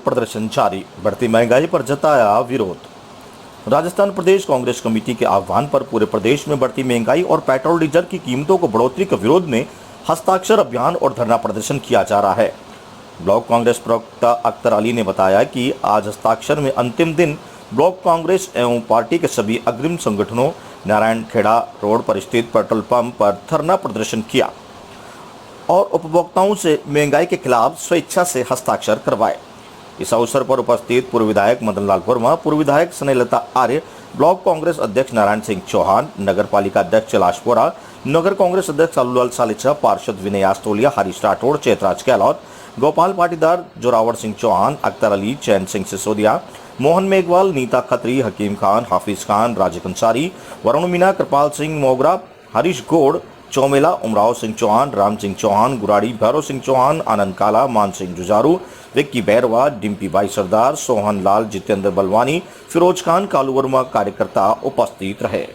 प्रदर्शन जारी, बढ़ती महंगाई पर जताया विरोध। राजस्थान प्रदेश कांग्रेस कमेटी के आह्वान पर पूरे प्रदेश में बढ़ती महंगाई और पेट्रोल डीजल की कीमतों को बढ़ोतरी के विरोध में हस्ताक्षर अभियान और धरना प्रदर्शन किया जा रहा है। ब्लॉक कांग्रेस प्रवक्ता अख्तर अली ने बताया कि आज हस्ताक्षर में अंतिम दिन ब्लॉक कांग्रेस एवं पार्टी के सभी अग्रिम संगठनों नारायण खेड़ा रोड पर स्थित पेट्रोल पंप पर धरना प्रदर्शन किया और उपभोक्ताओं से महंगाई के खिलाफ स्वेच्छा से हस्ताक्षर करवाए। इस अवसर पर उपस्थित पूर्व विधायक मदन लाल वर्मा, पूर्व विधायक स्नेहलता आर्य, ब्लॉक कांग्रेस अध्यक्ष नारायण सिंह चौहान, नगर पालिका अध्यक्ष कैलाश वोरा, नगर कांग्रेस अध्यक्ष अल्लूलाल सालिचा, पार्षद विनय आस्तोलिया, हरीश राठौड़, चेतराज गहलोत, गोपाल पाटीदार, जोरावर सिंह चौहान, अख्तर अली, चैन सिंह सिसोदिया, मोहन मेघवाल, नीता खत्री, हकीम खान, हाफिज खान, राजिक अंसारी, वरुण मीना, कृपाल सिंह मोगरा, हरीश गौड़, चौमेला, उमराव सिंह चौहान, राम सिंह चौहान, गुराड़ी, भैरव सिंह चौहान, आनंद काला, मान सिंह जुजारू, विक्की बैरवा, डिम्पी भाई सरदार, सोहन लाल, जितेंद्र बलवानी, फिरोज खान, कालू वर्मा कार्यकर्ता उपस्थित रहे।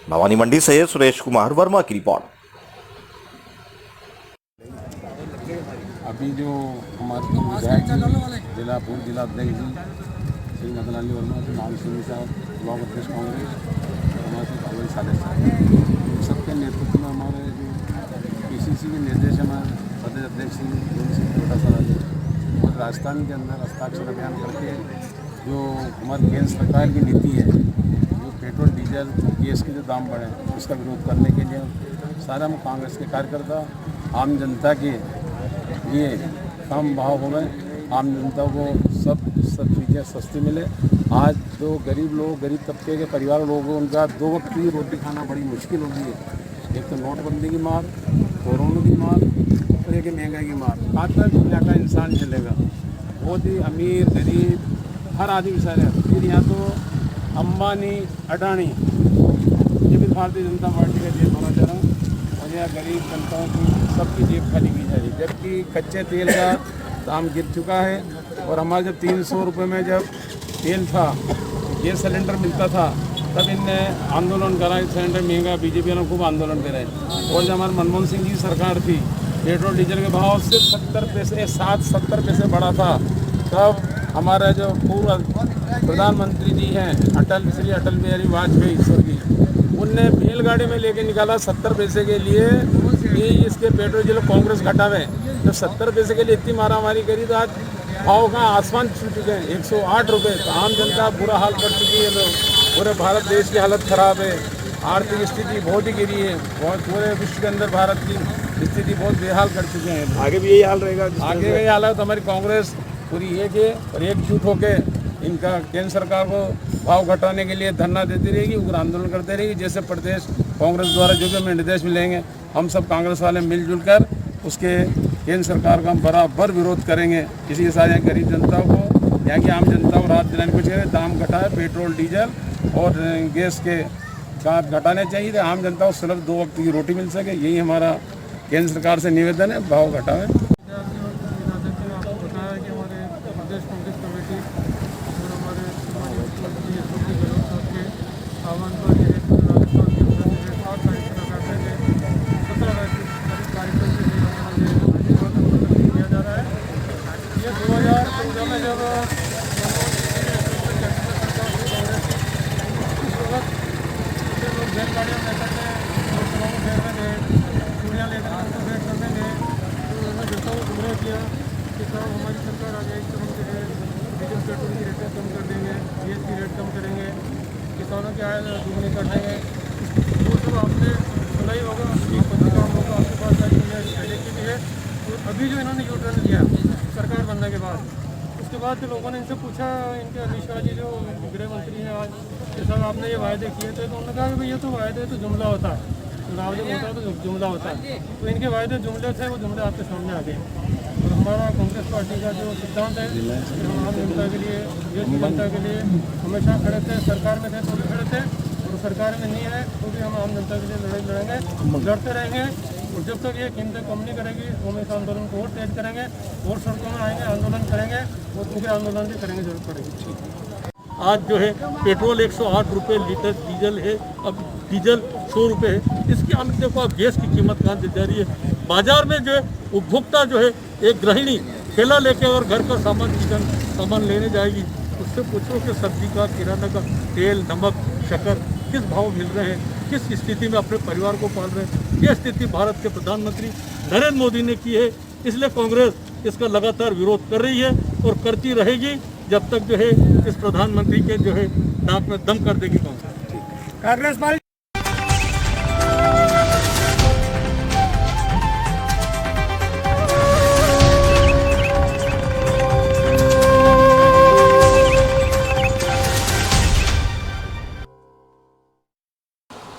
भवानी मंडी से सुरेश कुमार वर्मा की रिपोर्ट। अभी जो हमारे विधायक जिला पूर्व जिला अध्यक्ष जी श्री मदन लाल वर्मा जी, मान सिंह साहब, ब्लॉक अध्यक्ष कांग्रेस, और हमारे साथ अवैध साले साहब, सबके नेतृत्व में हमारे जो पीसीसी के निर्देश हमारे प्रदेश अध्यक्ष सिंह छोटा सा और राजस्थान के अंदर हस्ताक्षर अभियान करके जो हमारी केंद्र सरकार की नीति है, जो पेट्रोल डीजल गैस के जो दाम बढ़े उसका विरोध करने के लिए सारे हम कांग्रेस के कार्यकर्ता आम जनता के लिए कम भाव हो गए, आम जनता को सब चीज़ें सस्ती मिले। आज जो गरीब लोग, गरीब तबके के परिवार लोग हैं, उनका 2 वक्त की रोटी खाना बड़ी मुश्किल हो गई है। एक तो नोटबंदी की मार, कोरोना की मार और एक महंगाई की मार। कहाँ तक दुनिया का इंसान चलेगा? बहुत ही अमीर गरीब हर आदमी सारे। फिर यहाँ तो अंबानी अडानी, ये भी भारतीय जनता पार्टी का जेब भरा जा रहा है और यहाँ गरीब जनताओं की सबकी जेब खाली की जा रही है। जबकि कच्चे तेल का दाम गिर चुका है और हमारे जब 300 रुपये में जब तेल था, गैस सिलेंडर मिलता था, तब इनने आंदोलन करा, सिलेंडर महंगा, बीजेपी ने खूब आंदोलन करे। और जब हमारे मनमोहन सिंह जी सरकार थी, पेट्रोल डीजल के भाव से 70 पैसे बढ़ा था, तब हमारा जो पूर्व प्रधानमंत्री जी हैं श्री अटल बिहारी वाजपेयी स्वर्गीय, उनने बैलगाड़ी में लेके निकाला 70 पैसे के लिए कि इसके पेट्रोल डीजल कांग्रेस घटावे। जब 70 पैसे के लिए इतनी मारामारी करी तो आज भाव का आसमान छू चुके हैं, 108 रुपये। तो आम जनता बुरा हाल कर चुकी है। पूरे भारत देश की हालत ख़राब है, आर्थिक स्थिति बहुत ही गिरी है, बहुत पूरे विश्व के अंदर भारत की स्थिति बहुत बेहाल कर चुके हैं। आगे भी यही हाल रहेगा। आगे यही हालत हमारी कांग्रेस पूरी एक है और एकजुट होकर इनका केंद्र सरकार को भाव घटाने के लिए धरना देती रहेगी, उग्र आंदोलन करते रहेगी। जैसे प्रदेश कांग्रेस द्वारा जो भी हमें निर्देश मिलेंगे, हम सब कांग्रेस वाले मिलजुल कर उसके केंद्र सरकार का हम बराबर विरोध करेंगे। इसी के साथ यहाँ गरीब जनता को, यहाँ की आम जनता को राहत दिलाने को चाहिए। दाम घटाए, पेट्रोल डीजल और गैस के घटाने चाहिए, आम जनता को सिर्फ 2 वक्त की रोटी मिल सके। यही हमारा केंद्र सरकार से निवेदन है, भाव घटाएं। आह्वान पर राजस्थान के प्रदेश 8 तारीख का करते थे 17 कार्यक्रम से किया जा रहा है। ये 2014 में जब लोग बैलगाड़ियों में करते थे, लोकसभा में बैठ रहे थे, चूड़ियाँ लेकर उनको बैठ करते थे, तो उन्होंने जनता को गुमराह किया कि साहब हमारी सरकार आ जाएगी तो हम जो है डीजल पेट्रोल की रेटें कम कर देंगे, गैस की रेट कम करेंगे, किसानों की आय दुगनी कर देंगे। वो सब आपने सुना ही होगा, पत्रिका होगा आपके पास देखी भी है। तो अभी जो इन्होंने यू टर्न लिया सरकार बनने के बाद, उसके बाद जो लोगों ने इनसे पूछा, इनके अमित शाह जी जो गृह मंत्री हैं आज, कि साहब आपने ये वायदे किए थे, तो उन्होंने कहा कि भाई ये तो वायदे तो जुमला होता है, चुनाव जब होता है तो जुमला होता है। तो इनके वायदे जुमले थे, वो जुमले आपके सामने आ गए। और हमारा कांग्रेस पार्टी का जो सिद्धांत है कि हम आम जनता के लिए, देश की जनता के लिए हमेशा खड़े थे। सरकार में थे तो भी खड़े थे और सरकार में नहीं है तो भी हम आम जनता के लिए लड़ाई लड़ेंगे, लड़ते रहेंगे। और जब तक ये कीमतें कम नहीं करेगी तो हम इस आंदोलन को और तेज करेंगे और सड़कों में आएंगे, आंदोलन करेंगे और उनके आंदोलन भी करेंगे, जरूरत पड़ेगी। आज जो है पेट्रोल 108 रुपये लीटर डीजल है, अब डीजल 100 रुपये है। इसकी आमदनी को अब गैस की कीमत कहाँ दी जा रही है? बाजार में जो है उपभोक्ता जो है, एक गृहिणी ठेला लेके और घर का सामान किचन सामान लेने जाएगी, उससे पूछो कि सब्जी का, किराना का, तेल, नमक, शक्कर किस भाव मिल रहे हैं, किस स्थिति में अपने परिवार को पाल रहे हैं। ये स्थिति भारत के प्रधानमंत्री नरेंद्र मोदी ने की है। इसलिए कांग्रेस इसका लगातार विरोध कर रही है और करती रहेगी जब तक जो है इस प्रधानमंत्री के जो है नाक में दम कर देगी कांग्रेस पार्टी।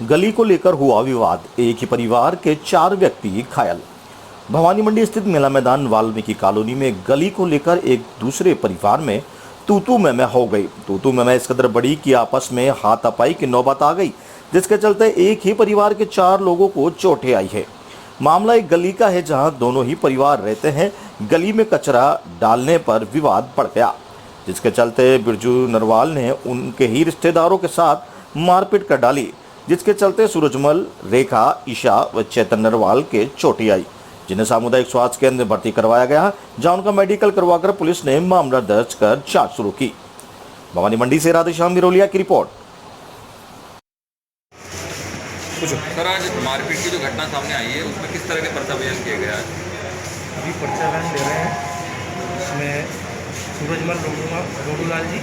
गली को लेकर हुआ विवाद, एक ही परिवार के 4 व्यक्ति घायल। भवानी मंडी स्थित मेला मैदान वाल्मीकि कॉलोनी में गली को लेकर एक दूसरे परिवार में तू मैं हो गई। तू मैं इस कदर बड़ी कि आपस में हाथापाई की नौबत आ गई, जिसके चलते एक ही परिवार के 4 लोगों को चोटें आई है। मामला एक गली का है जहां दोनों ही परिवार रहते हैं। गली में कचरा डालने पर विवाद बढ़ गया, जिसके चलते बिरजू नरवाल ने उनके ही रिश्तेदारों के साथ मारपीट कर डाली, जिसके चलते सूरजमल, रेखा, ईशा व चेतन नरवाल के चोटें आई, जिन्हें सामुदायिक स्वास्थ्य केंद्र में भर्ती करवाया गया, जहां उनका मेडिकल करवाकर पुलिस ने मामला दर्ज कर जांच शुरू की। भवानी मंडी से राधेश्याम बिरोलिया की रिपोर्ट। सर, आज मारपीट की जो घटना सामने आई है उसमें किस तरह के पर्चा बयान किया गया है? अभी पर्चा बयान दे रहे हैं। इसमें सूरजमल रोडूलाल जी,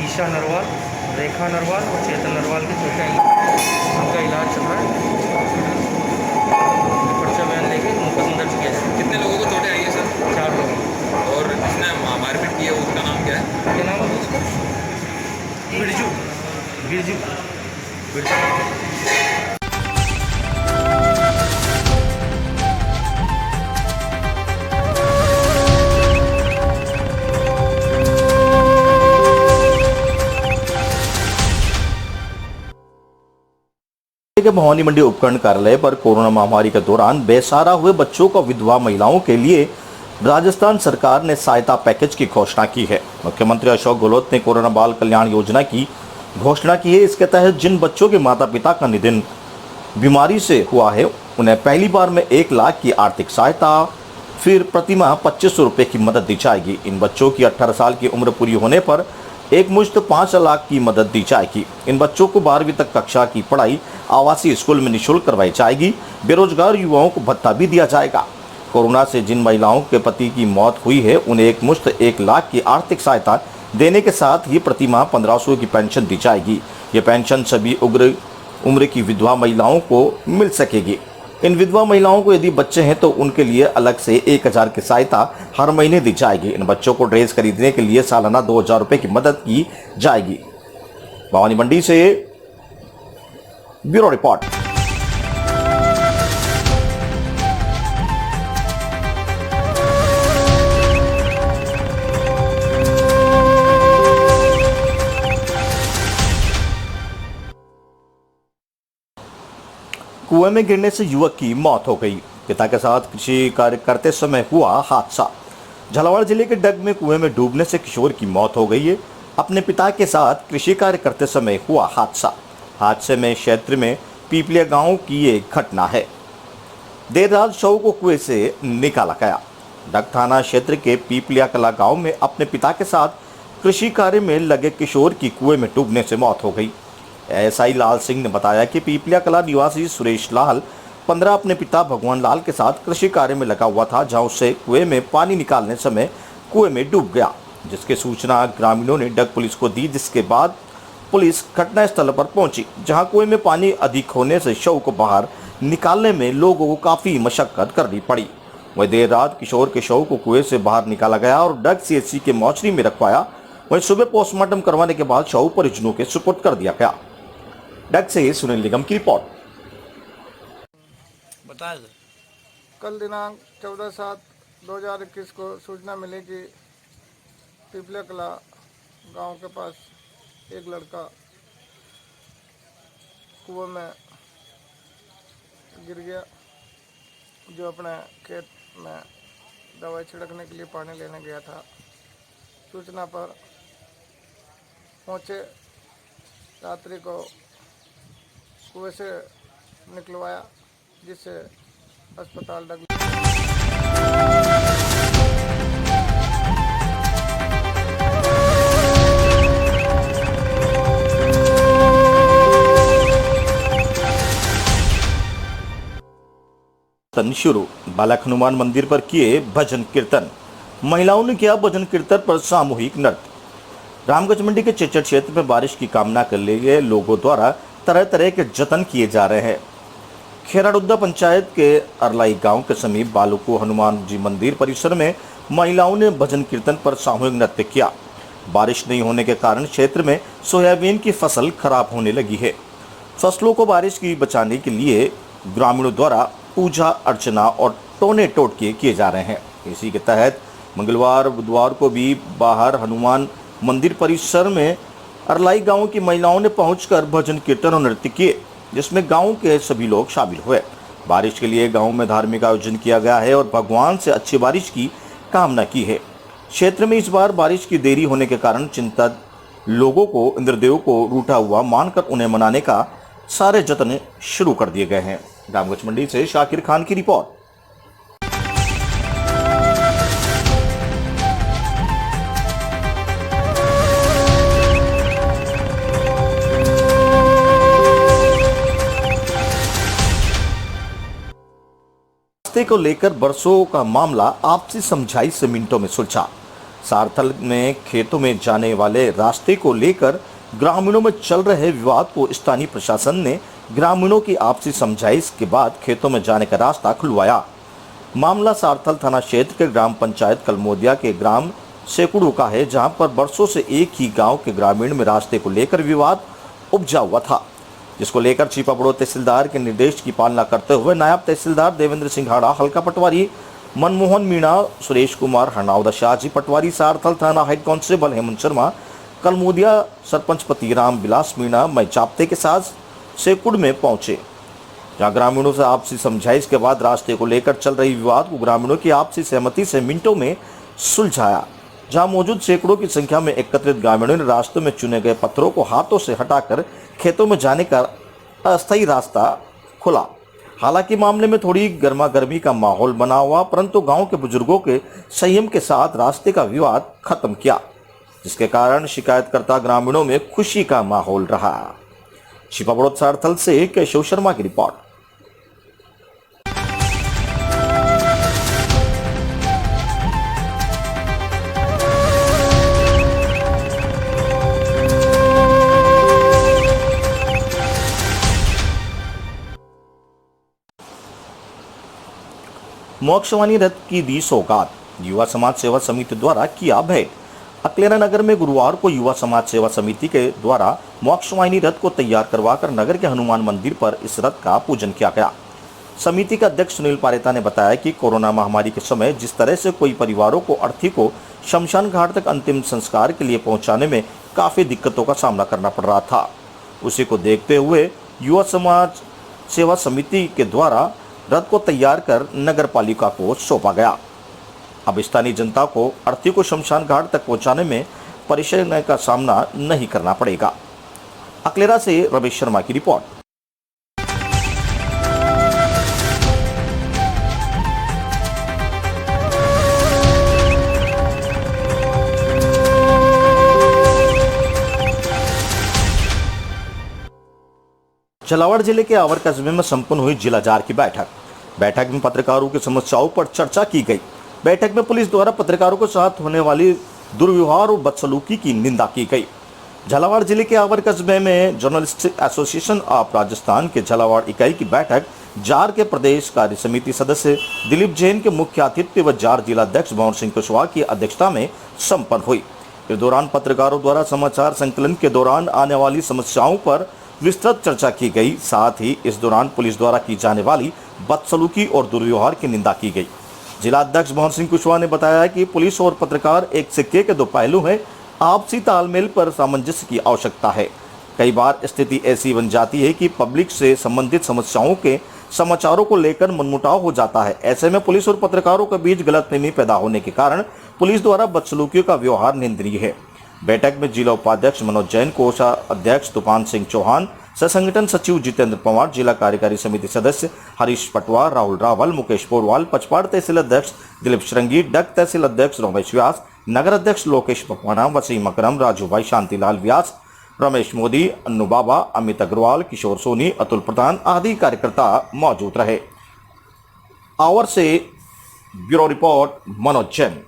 ईशा नरवाल, रेखा नरवाल और चेतन नरवाल की चोटें आई, उनका इलाज चल रहा है। पर्चा बयान लेके मुकदमा दर्ज किया जाए। कितने लोगों को चोटें आई है सर? 4 लोगों। और जिसने मारपीट की है उसका नाम क्या है? क्या नाम है उसका? बिरजू बिरजू बिरजू। के भवानी मंडी उपखंड कार्यालय पर कोरोना महामारी के दौरान बेसहारा हुए बच्चों को विधवा महिलाओं के लिए राजस्थान सरकार ने सहायता पैकेज की घोषणा की है। मुख्यमंत्री अशोक गहलोत ने कोरोना बाल कल्याण योजना की घोषणा की है। इसके तहत जिन बच्चों के माता पिता का निधन बीमारी से हुआ है, उन्हें पहली बार में 1 लाख की आर्थिक सहायता, फिर प्रतिमाह 2500 रुपये की मदद दी जाएगी। इन बच्चों की 18 साल की उम्र पूरी होने पर एक मुश्त 5 लाख की मदद दी जाएगी। इन बच्चों को 12वीं तक कक्षा की पढ़ाई आवासीय स्कूल में निःशुल्क करवाई जाएगी। बेरोजगार युवाओं को भत्ता भी दिया जाएगा। कोरोना से जिन महिलाओं के पति की मौत हुई है, उन्हें एक मुश्त 1 लाख की आर्थिक सहायता देने के साथ ही प्रतिमाह 1500 की पेंशन दी जाएगी। ये पेंशन सभी उम्र की विधवा महिलाओं को मिल सकेगी। इन विधवा महिलाओं को यदि बच्चे हैं तो उनके लिए अलग से 1000 की सहायता हर महीने दी जाएगी। इन बच्चों को ड्रेस खरीदने के लिए सालाना 2000 रुपये की मदद की जाएगी। भवानी मंडी से ब्यूरो रिपोर्ट। कुएं में गिरने से युवक की मौत हो गई। पिता के साथ कृषि कार्य करते समय हुआ हादसा। झालावाड़ जिले के डग में कुएं में डूबने से किशोर की मौत हो गई है। अपने पिता के साथ कृषि कार्य करते समय हुआ हादसा। हादसे में क्षेत्र में पीपलिया गांव की एक घटना है। देर रात शव को कुएं से निकाला गया। डग थाना क्षेत्र के पीपलिया कला गांव में अपने पिता के साथ कृषि कार्य में लगे किशोर की कुएं में डूबने से मौत हो गई। एसआई लाल सिंह ने बताया कि पीपलिया कला निवासी सुरेश लाल 15 अपने पिता भगवान लाल के साथ कृषि कार्य में लगा हुआ था, जहां उससे कुएं में पानी निकालने समय कुएं में डूब गया, जिसकी सूचना ग्रामीणों ने डग पुलिस को दी, जिसके बाद पुलिस घटनास्थल पर पहुंची, जहां कुएं में पानी अधिक होने से शव को बाहर निकालने में लोगों को काफी मशक्कत करनी पड़ी। वहीं देर रात किशोर के शव को कुएं से बाहर निकाला गया और डग सीएचसी के मोर्चरी में रखवाया। वहीं सुबह पोस्टमार्टम करवाने के बाद शव परिजनों के सुपुर्द कर दिया गया। डग से सुनील निगम की रिपोर्ट। बताया कल दिनांक 14/7/2021 को सूचना मिली कि पीपलिया कला गांव के पास एक लड़का कुएं में गिर गया, जो अपने खेत में दवाई छिड़कने के लिए पानी लेने गया था। सूचना पर पहुंचे, रात्रि को कुएं से निकलवाया, जिससे अस्पताल डग कीर्तन शुरू। बालक हनुमान मंदिर पर किए भजन कीर्तन। महिलाओं ने किया भजन कीर्तन पर सामूहिक नृत्य। रामगंज मंडी के चेचर क्षेत्र में बारिश की कामना के लिए लोगों द्वारा तरह तरह के जतन किए जा रहे हैं। खेराडुद्दा पंचायत के अरलाई गांव के समीप बालुको हनुमान जी मंदिर परिसर में महिलाओं ने भजन कीर्तन पर सामूहिक नृत्य किया। बारिश नहीं होने के कारण क्षेत्र में सोयाबीन की फसल खराब होने लगी है। फसलों को बारिश की बचाने के लिए ग्रामीणों द्वारा पूजा अर्चना और टोने टोटके किए जा रहे हैं। इसी के तहत मंगलवार बुधवार को भी बाहर हनुमान मंदिर परिसर में अरलाई गांव की महिलाओं ने पहुंचकर भजन कीर्तन और नृत्य किए, जिसमें गांव के सभी लोग शामिल हुए। बारिश के लिए गांव में धार्मिक आयोजन किया गया है और भगवान से अच्छी बारिश की कामना की है। क्षेत्र में इस बार बारिश की देरी होने के कारण चिंतित लोगों को इंद्रदेव को रूठा हुआ मानकर उन्हें मनाने का सारे जतन शुरू कर दिए गए हैं। रामगंज मंडी से शाकिर खान की रिपोर्ट। रास्ते को लेकर बरसों का मामला आपसी समझाई से मिनटों में सुलझा। सारथल में खेतों में जाने वाले रास्ते को लेकर ग्रामीणों में चल रहे विवाद को स्थानीय प्रशासन ने ग्रामीणों की आपसी समझाइश के बाद खेतों में जाने का रास्ता खुलवाया। मामला सारथल थाना क्षेत्र के ग्राम पंचायत कलमोदिया के ग्राम सेकुड़ू का है, जहां पर बरसों से एक ही गांव के ग्रामीण में रास्ते को लेकर विवाद उपजा हुआ था, जिसको लेकर छिपाबड़ो तहसीलदार के निर्देश की पालना करते हुए नायब तहसीलदार देवेंद्र सिंघाड़ा, हल्का पटवारी मनमोहन मीणा, सुरेश कुमार हरनावदा, शाहजी पटवारी, सारथल थाना हेड कांस्टेबल हेमंत शर्मा, कलमोदिया सरपंच पतिराम बिलास मीणा मई चाप्ते के साथ सेकुड़ में पहुंचे, जहां ग्रामीणों से आपसी समझाइश के बाद रास्ते को लेकर चल रही विवाद को ग्रामीणों की आपसी सहमति से मिनटों में सुलझाया। जहां मौजूद सैकड़ों की संख्या में एकत्रित ग्रामीणों ने रास्ते में चुने गए पत्थरों को हाथों से हटाकर खेतों में जाने का अस्थायी रास्ता खोला। हालांकि मामले में थोड़ी गर्मागर्मी का माहौल बना हुआ, परंतु गांव के बुजुर्गों के संयम के साथ रास्ते का विवाद खत्म किया, जिसके कारण शिकायतकर्ता ग्रामीणों में खुशी का माहौल रहा। छिपाबड़ो सारथल से केशव शर्मा की रिपोर्ट। मोक्षवाणी रथ की दी सौगात। युवा समाज सेवा समिति द्वारा किया भेंट। अकलेरा नगर में गुरुवार को युवा समाज सेवा समिति के द्वारा मोक्षवाणी रथ को तैयार करवाकर नगर के हनुमान मंदिर पर इस रथ का पूजन किया गया। समिति के अध्यक्ष सुनील पारेता ने बताया कि कोरोना महामारी के समय जिस तरह से कोई परिवारों को अर्थी को शमशान घाट तक अंतिम संस्कार के लिए पहुंचाने में काफी दिक्कतों का सामना करना पड़ रहा था, उसी को देखते हुए युवा समाज सेवा समिति के द्वारा रथ को तैयार कर नगर पालिका को सौंपा गया। अब स्थानीय जनता को अर्थी को शमशान घाट तक पहुंचाने में परेशानी का सामना नहीं करना पड़ेगा। अकलेरा से रमेश शर्मा की रिपोर्ट। झालावाड़ जिले के आवर कस्बे में संपन्न हुई जिला जार की बैठक में पत्रकारों की समस्याओं पर चर्चा की गई। बैठक में पुलिस द्वारा पत्रकारों के साथ होने वाली दुर्व्यवहार और बदसलूकी की निंदा की गई। झालावाड़ जिले के आवर कस्बे में जर्नलिस्ट एसोसिएशन ऑफ राजस्थान के झालावाड़ इकाई की बैठक जार के प्रदेश कार्य समिति सदस्य दिलीप जैन के मुख्य आतिथ्य व जार जिला अध्यक्ष भंवर सिंह कुशवाहा की अध्यक्षता में संपन्न हुई। इस दौरान पत्रकारों द्वारा समाचार संकलन के दौरान आने वाली समस्याओं पर विस्तृत चर्चा की गई। साथ ही इस दौरान पुलिस द्वारा की जाने वाली बदसलूकी और दुर्व्यवहार की निंदा की गई। जिला अध्यक्ष भंवर सिंह कुशवाहा ने बताया कि पुलिस और पत्रकार एक सिक्के के दो पहलू हैं। आपसी तालमेल पर सामंजस्य की आवश्यकता है। कई बार स्थिति ऐसी बन जाती है कि पब्लिक से संबंधित समस्याओं के समाचारों को लेकर मनमुटाव हो जाता है। ऐसे में पुलिस और पत्रकारों के बीच गलतफहमी पैदा होने के कारण पुलिस द्वारा बदसलूकियों का व्यवहार निंदनीय है। बैठक में जिला उपाध्यक्ष मनोज जैन, कोषाध्यक्ष तूफान सिंह चौहान, सह संगठन सचिव जितेंद्र पवार, जिला कार्यकारी समिति सदस्य हरीश पटवार, राहुल रावल, मुकेश पोरवाल, पचपाड़ तहसील अध्यक्ष दिलीप श्रृंगी, डग तहसील अध्यक्ष रमेश व्यास, नगर अध्यक्ष लोकेश पकवाना, वसीम अकरम, राजू भाई, शांतिलाल व्यास, रमेश मोदी, अन्नू बाबा, अमित अग्रवाल, किशोर सोनी, अतुल प्रधान आदि कार्यकर्ता मौजूद रहे। आवर से ब्यूरो रिपोर्ट मनोज जैन।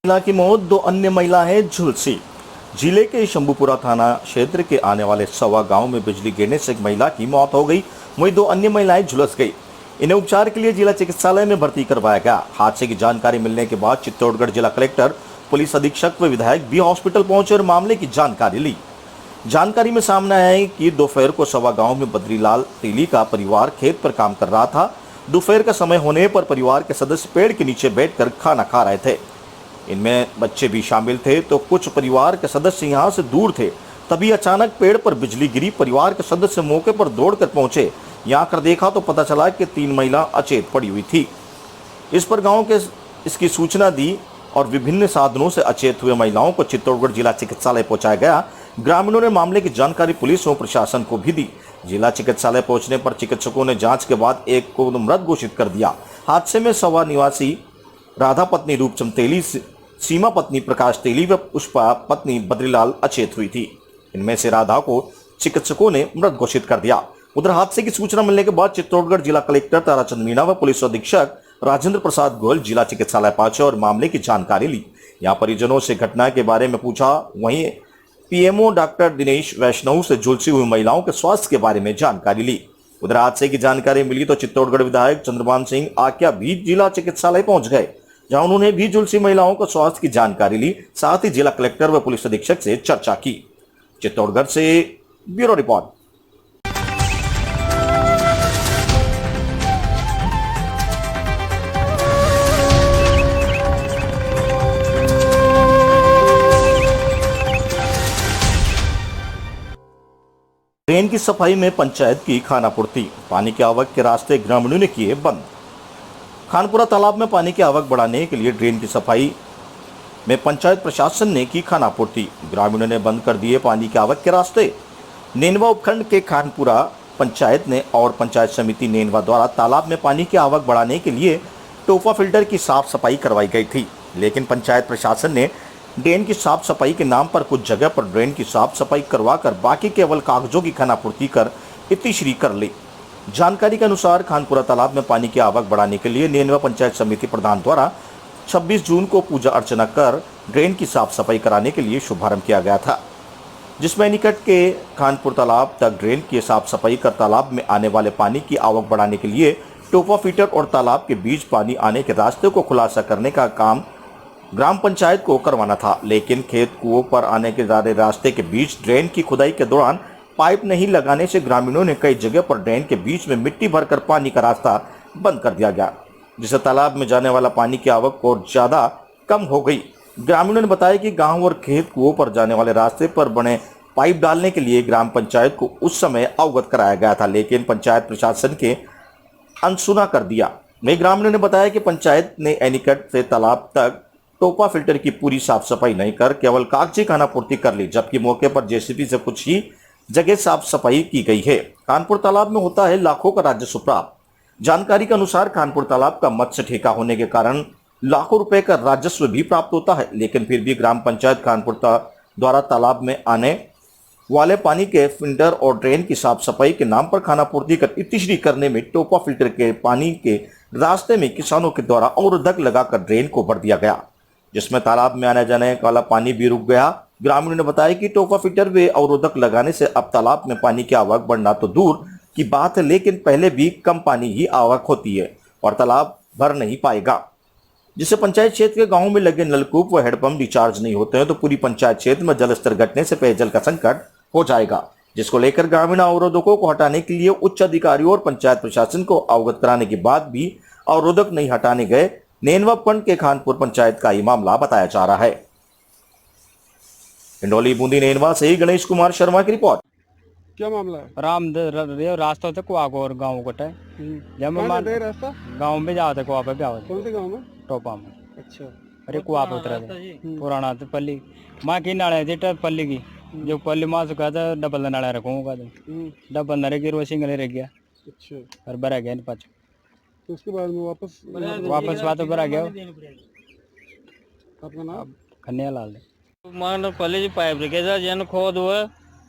महिला की मौत, 2 अन्य महिलाएं झुलसी। जिले के शंभूपुरा थाना क्षेत्र के आने वाले सवा गांव में बिजली गिरने से एक महिला की मौत हो गई, वहीं 2 अन्य महिलाएं झुलस गई। इन्हें उपचार के लिए जिला चिकित्सालय में भर्ती करवाया गया। हादसे की जानकारी मिलने के बाद चित्तौड़गढ़ जिला कलेक्टर, पुलिस अधीक्षक व विधायक भी हॉस्पिटल पहुंचे और मामले की जानकारी ली। जानकारी में सामने आया है कि दोपहर को सवा गांव में बद्रीलाल तेली का परिवार खेत पर काम कर रहा था। दोपहर का समय होने पर परिवार के सदस्य पेड़ के नीचे बैठकर खाना खा रहे थे। इनमें बच्चे भी शामिल थे, तो कुछ परिवार के सदस्य यहां से दूर थे। तभी अचानक पेड़ पर बिजली गिरी। परिवार के सदस्य मौके पर दौड़कर पहुंचे। यहां आकर देखा तो पता चला कि 3 महिला अचेत पड़ी हुई थी। इस पर गांव के इसकी सूचना दी और विभिन्न साधनों से अचेत हुए महिलाओं को चित्तौड़गढ़ जिला चिकित्सालय पहुंचाया गया। ग्रामीणों ने मामले की जानकारी पुलिस और प्रशासन को भी दी। जिला चिकित्सालय पहुंचने पर चिकित्सकों ने जांच के बाद एक को मृत घोषित कर दिया। हादसे में सवा निवासी राधा पत्नी रूपचंद तेली, सीमा पत्नी प्रकाश तेली व पुष्पा पत्नी बद्रीलाल अचेत हुई थी। इनमें से राधा को चिकित्सकों ने मृत घोषित कर दिया। उधर हादसे की सूचना मिलने के बाद चित्तौड़गढ़ जिला कलेक्टर ताराचंद मीणा व पुलिस अधीक्षक राजेंद्र प्रसाद गोयल जिला चिकित्सालय पहुंचे और मामले की जानकारी ली। यहाँ परिजनों से घटना के बारे में पूछा। वहीं पीएमओ डॉक्टर दिनेश वैष्णव से झुलसी हुई महिलाओं के स्वास्थ्य के बारे में जानकारी ली। उधर हादसे की जानकारी मिली तो चित्तौड़गढ़ विधायक चंद्रभान सिंह आक्या भी जिला चिकित्सालय पहुंच गए, जहां उन्होंने भी झुलसी महिलाओं को स्वास्थ्य की जानकारी ली। साथ ही जिला कलेक्टर व पुलिस अधीक्षक से चर्चा की। चित्तौड़गढ़ से ब्यूरो रिपोर्ट। ड्रेन की सफाई में पंचायत की खानापूर्ति। पानी की आवक के रास्ते ग्रामीणों ने किए बंद। खानपुरा तालाब में पानी की आवक बढ़ाने के लिए ड्रेन की सफाई में पंचायत प्रशासन ने की खानापूर्ति। ग्रामीणों ने बंद कर दिए पानी की आवक के रास्ते। नेनवा उपखंड के खानपुरा पंचायत ने और पंचायत समिति नेनवा द्वारा तालाब में पानी की आवक बढ़ाने के लिए टोपा फिल्टर की साफ सफाई करवाई गई थी, लेकिन पंचायत प्रशासन ने ड्रेन की साफ सफाई के नाम पर कुछ जगह पर ड्रेन की साफ सफाई करवाकर बाकी केवल कागजों की खानापूर्ति कर इतिश्री कर ली। जानकारी के अनुसार खानपुरा तालाब में पानी की आवक बढ़ाने के लिए नेनवा पंचायत समिति प्रधान द्वारा 26 जून को पूजा अर्चना कर ड्रेन की साफ सफाई कराने के लिए शुभारंभ किया गया था, जिसमें निकट के खानपुर तालाब तक ड्रेन की साफ सफाई कर तालाब में आने वाले पानी की आवक बढ़ाने के लिए टोपा फीटर और तालाब के बीच पानी आने के रास्ते को खुलासा करने का काम ग्राम पंचायत को करवाना था। लेकिन खेत कुओं पर आने के रास्ते के बीच ड्रेन की खुदाई के दौरान पाइप नहीं लगाने से ग्रामीणों ने कई जगह पर ड्रेन के बीच में मिट्टी भरकर पानी का रास्ता बंद कर दिया गया, जिससे तालाब में जाने वाला पानी की आवक और ज्यादा कम हो गई। ग्रामीणों ने बताया कि गांव और खेत कुओं पर जाने वाले रास्ते पर बने पाइप डालने के लिए ग्राम पंचायत को उस समय अवगत कराया गया था, लेकिन पंचायत प्रशासन के अनसुना कर दिया। वहीं ग्रामीणों ने बताया कि पंचायत ने एनीकट से तालाब तक टोपा फिल्टर की पूरी साफ सफाई नहीं कर केवल कागजी खानापूर्ति कर ली, जबकि मौके पर जेसीबी से कुछ ही जगह साफ सफाई की गई है। कानपुर तालाब में होता है लाखों का राजस्व प्राप्त। जानकारी के अनुसार कानपुर तालाब का मत्स्य ठेका होने के कारण लाखों रुपए का राजस्व भी प्राप्त होता है, लेकिन फिर भी ग्राम पंचायत कानपुर द्वारा तालाब में आने वाले पानी के फिल्टर और ड्रेन की साफ सफाई के नाम पर खानापूर्ति कर इतिश्री करने में टोपा फिल्टर के पानी के रास्ते में किसानों के द्वारा अवरोधक लगाकर ड्रेन को भर दिया गया, जिसमें तालाब में आने जाने वाला पानी भी रुक गया। ग्रामीणों ने बताया कि टोपा फिल्टर व अवरोधक लगाने से अब तालाब में पानी की आवक बढ़ना तो दूर की बात है, लेकिन पहले भी कम पानी ही आवक होती है और तालाब भर नहीं पाएगा, जिससे पंचायत क्षेत्र के गांवों में लगे नलकूप व हेडपंप रिचार्ज नहीं होते हैं तो पूरी पंचायत क्षेत्र में जलस्तर घटने से पेयजल का संकट हो जाएगा, जिसको लेकर ग्रामीण अवरोधकों को हटाने के लिए उच्च अधिकारियों और पंचायत प्रशासन को अवगत कराने के बाद भी अवरोधक नहीं हटाने गए। नेनवा उपखंड के खानपुर पंचायत का ये मामला बताया जा रहा है। इंडोली बूंदी नेनवा से गणेश कुमार शर्मा की रिपोर्ट। क्या मामला है? राम रास्ता से कुआ को और गाँव को जब कहाँ जाता है रास्ता? गाँव में जाते कुआ पे क्या कौन से गांव में? टोपा में। अच्छा, अरे कुआ पे उतरा थे पुराना तो पल्ली माँ की नाले थी पल्ली की जो पल्ली माँ से कहा था डबल नाला रखूंगा डबल नरे की रोज सिंगल रह गया अच्छा। और बरा गया पाँच। तो उसके बाद में वापस बातों पर आ गया आपका नाम कन्या लाल मान पहले जी पाइप रखे जा जन खोद हुआ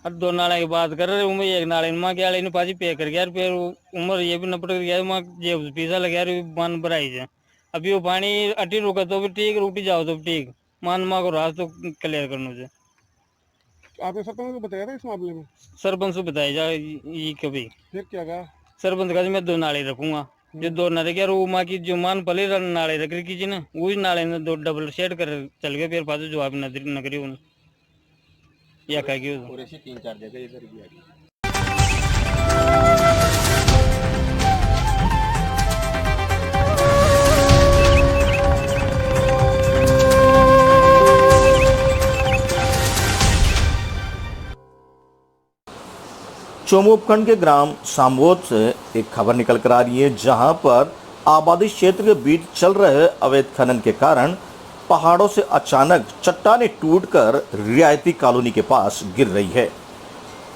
और 2 नाले की बात कर रहे उम्र 1 नाले माँ के आले पाजी पे कर गया फिर उम्र ये भी नपट कर गया माँ ये पीसा लग गया मान भराई से अभी वो पानी अटी रुका तो भी ठीक रुटी जाओ तो भी ठीक मान माँ को रात तो क्लियर करने से आपने सरपंच को बताया था इस मामले में? सरपंच को बताया जा ये कभी फिर क्या कहा? सरपंच का मैं 2 नाले रखूंगा जो 2 नाले क्या वो माँ की जो मान पले नाले रख रही की ना वही नाले ने 2 डबल शेड कर चल गए फिर पास जवाब न करी उन्हें या कह गई 3-4 जगह इधर भी आ गई। चोमू उपखंड के ग्राम सामवोद से एक खबर निकल कर आ रही है, जहां पर आबादी क्षेत्र के बीच चल रहे अवैध खनन के कारण पहाड़ों से अचानक चट्टानें टूटकर रियायती कॉलोनी के पास गिर रही है।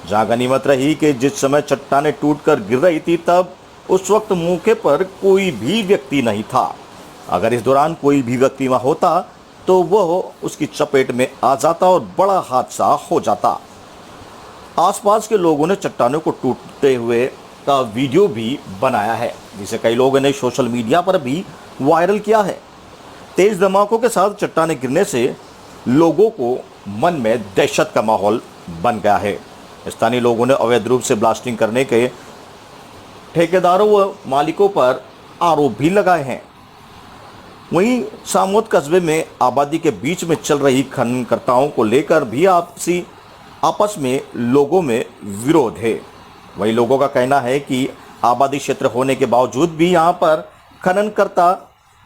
जहां गनीमत रही कि जिस समय चट्टानें टूटकर गिर रही थी तब उस वक्त मौके पर कोई भी व्यक्ति नहीं था। अगर इस दौरान कोई भी व्यक्ति वहां होता तो वह उसकी चपेट में आ जाता और बड़ा हादसा हो जाता। आसपास के लोगों ने चट्टानों को टूटते हुए का वीडियो भी बनाया है, जिसे कई लोगों ने सोशल मीडिया पर भी वायरल किया है। तेज धमाकों के साथ चट्टानें गिरने से लोगों को मन में दहशत का माहौल बन गया है। स्थानीय लोगों ने अवैध रूप से ब्लास्टिंग करने के ठेकेदारों व मालिकों पर आरोप भी लगाए हैं। वहीं सामोद कस्बे में आबादी के बीच में चल रही खननकर्ताओं को लेकर भी आपस में लोगों में विरोध है। वही लोगों का कहना है कि आबादी क्षेत्र होने के बावजूद भी यहां पर खननकर्ता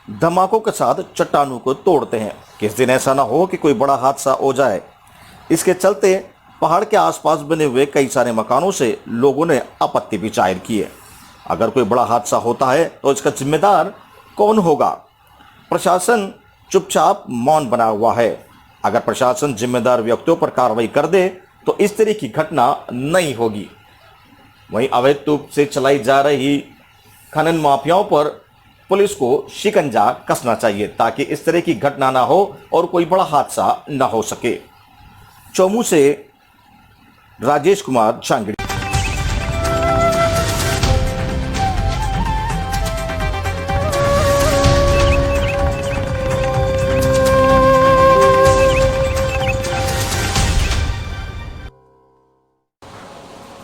धमाकों के साथ चट्टानों को तोड़ते हैं। किस दिन ऐसा ना हो कि कोई बड़ा हादसा हो जाए, इसके चलते पहाड़ के आसपास बने हुए कई सारे मकानों से लोगों ने आपत्ति भी जाहिर की है। अगर कोई बड़ा हादसा होता है तो इसका जिम्मेदार कौन होगा? प्रशासन चुपचाप मौन बना हुआ है। अगर प्रशासन जिम्मेदार व्यक्तियों पर कार्रवाई कर दे तो इस तरह की घटना नहीं होगी। वहीं अवैध रूप से चलाई जा रही खनन माफियाओं पर पुलिस को शिकंजा कसना चाहिए ताकि इस तरह की घटना ना हो और कोई बड़ा हादसा न हो सके। चोमू से राजेश कुमार झांगड़ी।